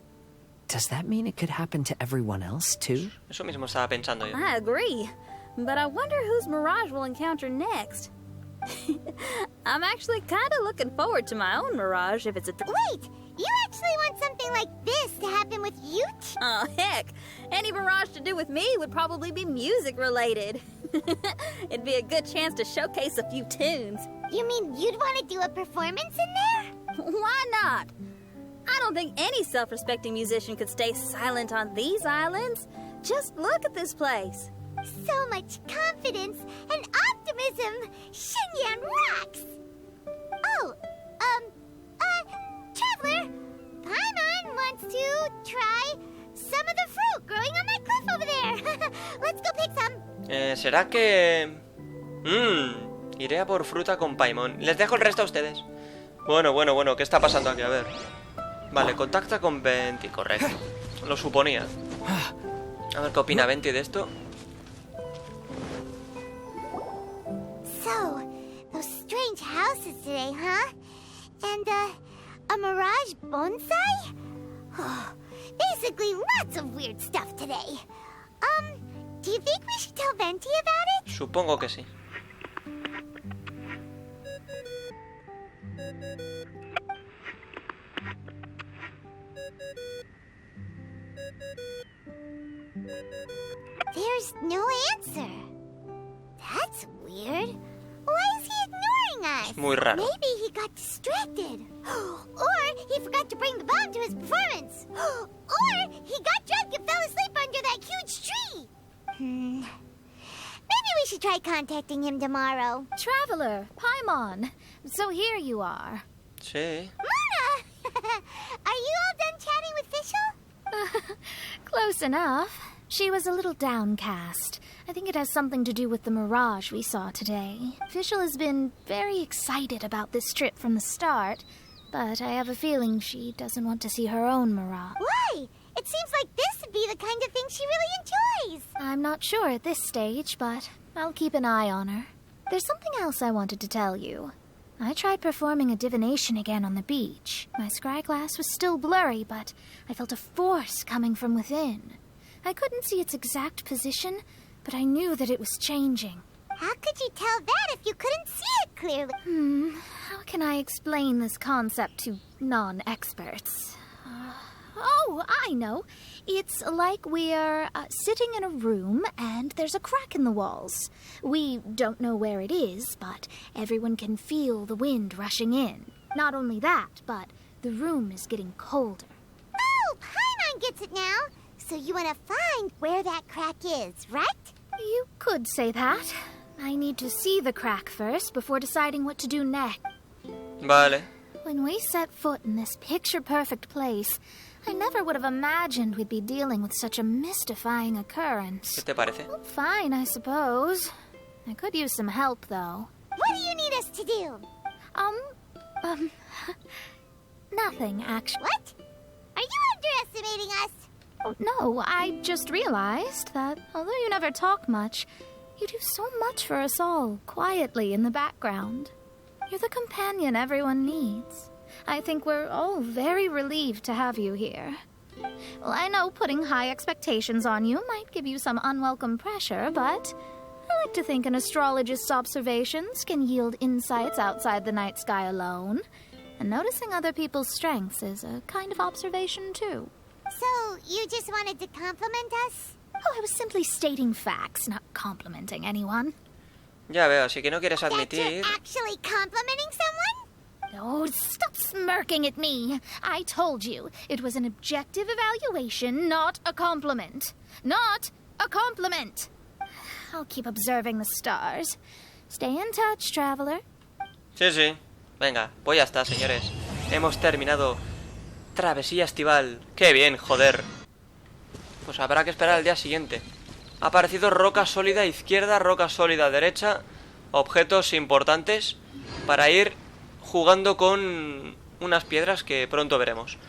does that mean it could happen to everyone else, too? Eso mismo estaba pensando yo. I agree. But I wonder whose mirage we'll encounter next. I'm actually kind of looking forward to my own mirage if it's a... Wait! You actually want something like this to happen with you two? Oh, heck. Any mirage to do with me would probably be music-related. It'd be a good chance to showcase a few tunes. You mean you'd want to do a performance in there? Why not? I don't think any self-respecting musician could stay silent on these islands. Just look at this place. So much confidence and optimism. Xinyan rocks! Oh, Traveler, Paimon wants to try some of the fruit growing on that cliff over there. Let's go pick some. ¿Será que...? Iré a por fruta con Paimon. Les dejo el resto a ustedes. Bueno, ¿qué está pasando aquí? A ver. Vale, contacta con Venti, correcto. Lo suponía. A ver qué opina Venti de esto. So, those strange houses today, huh? And, a mirage bonsai? Oh, basically lots of weird stuff today. Do you think we should tell Venti about it? Supongo que sí. There's no answer. That's weird. Why is he ignoring us? Muy raro. Maybe he got distracted. Or he forgot to bring the bomb to his performance. Or he got drunk and fell asleep under that huge tree. Maybe we should try contacting him tomorrow. Traveler, Paimon. So here you are. Sí. Mona! Are you all done chatting with Fischl? Close enough. She was a little downcast. I think it has something to do with the mirage we saw today. Fischl has been very excited about this trip from the start, but I have a feeling she doesn't want to see her own mirage. Why? It seems like this would be the kind of thing she really enjoys. I'm not sure at this stage, but I'll keep an eye on her. There's something else I wanted to tell you. I tried performing a divination again on the beach. My scryglass was still blurry, but I felt a force coming from within. I couldn't see its exact position, but I knew that it was changing. How could you tell that if you couldn't see it clearly? How can I explain this concept to non-experts? Oh, I know. It's like we're sitting in a room and there's a crack in the walls. We don't know where it is, but everyone can feel the wind rushing in. Not only that, but the room is getting colder. Oh, Paimon gets it now. So you want to find where that crack is, right? You could say that. I need to see the crack first before deciding what to do next. Vale. When we set foot in this picture-perfect place, I never would have imagined we'd be dealing with such a mystifying occurrence. ¿Qué te parece? Well, fine, I suppose. I could use some help, though. What do you need us to do? Nothing, actually. What? Are you underestimating us? Oh, no, I just realized that although you never talk much, you do so much for us all, quietly in the background. You're the companion everyone needs. I think we're all very relieved to have you here. Well, I know putting high expectations on you might give you some unwelcome pressure, but I like to think an astrologist's observations can yield insights outside the night sky alone. And noticing other people's strengths is a kind of observation, too. So, you just wanted to compliment us? Oh, I was simply stating facts, not complimenting anyone. Ya veo, así que no quieres That admitir... you're actually complimenting someone? Oh, stop smirking at me. I told you, it was an objective evaluation, not a compliment. Not a compliment. I'll keep observing the stars. Stay in touch, traveler. Sí, sí. Venga, pues ya está, señores. Hemos terminado travesía estival. ¡Qué bien, joder! Pues habrá que esperar al día siguiente. Ha aparecido roca sólida izquierda, roca sólida derecha, objetos importantes para ir jugando con unas piedras que pronto veremos.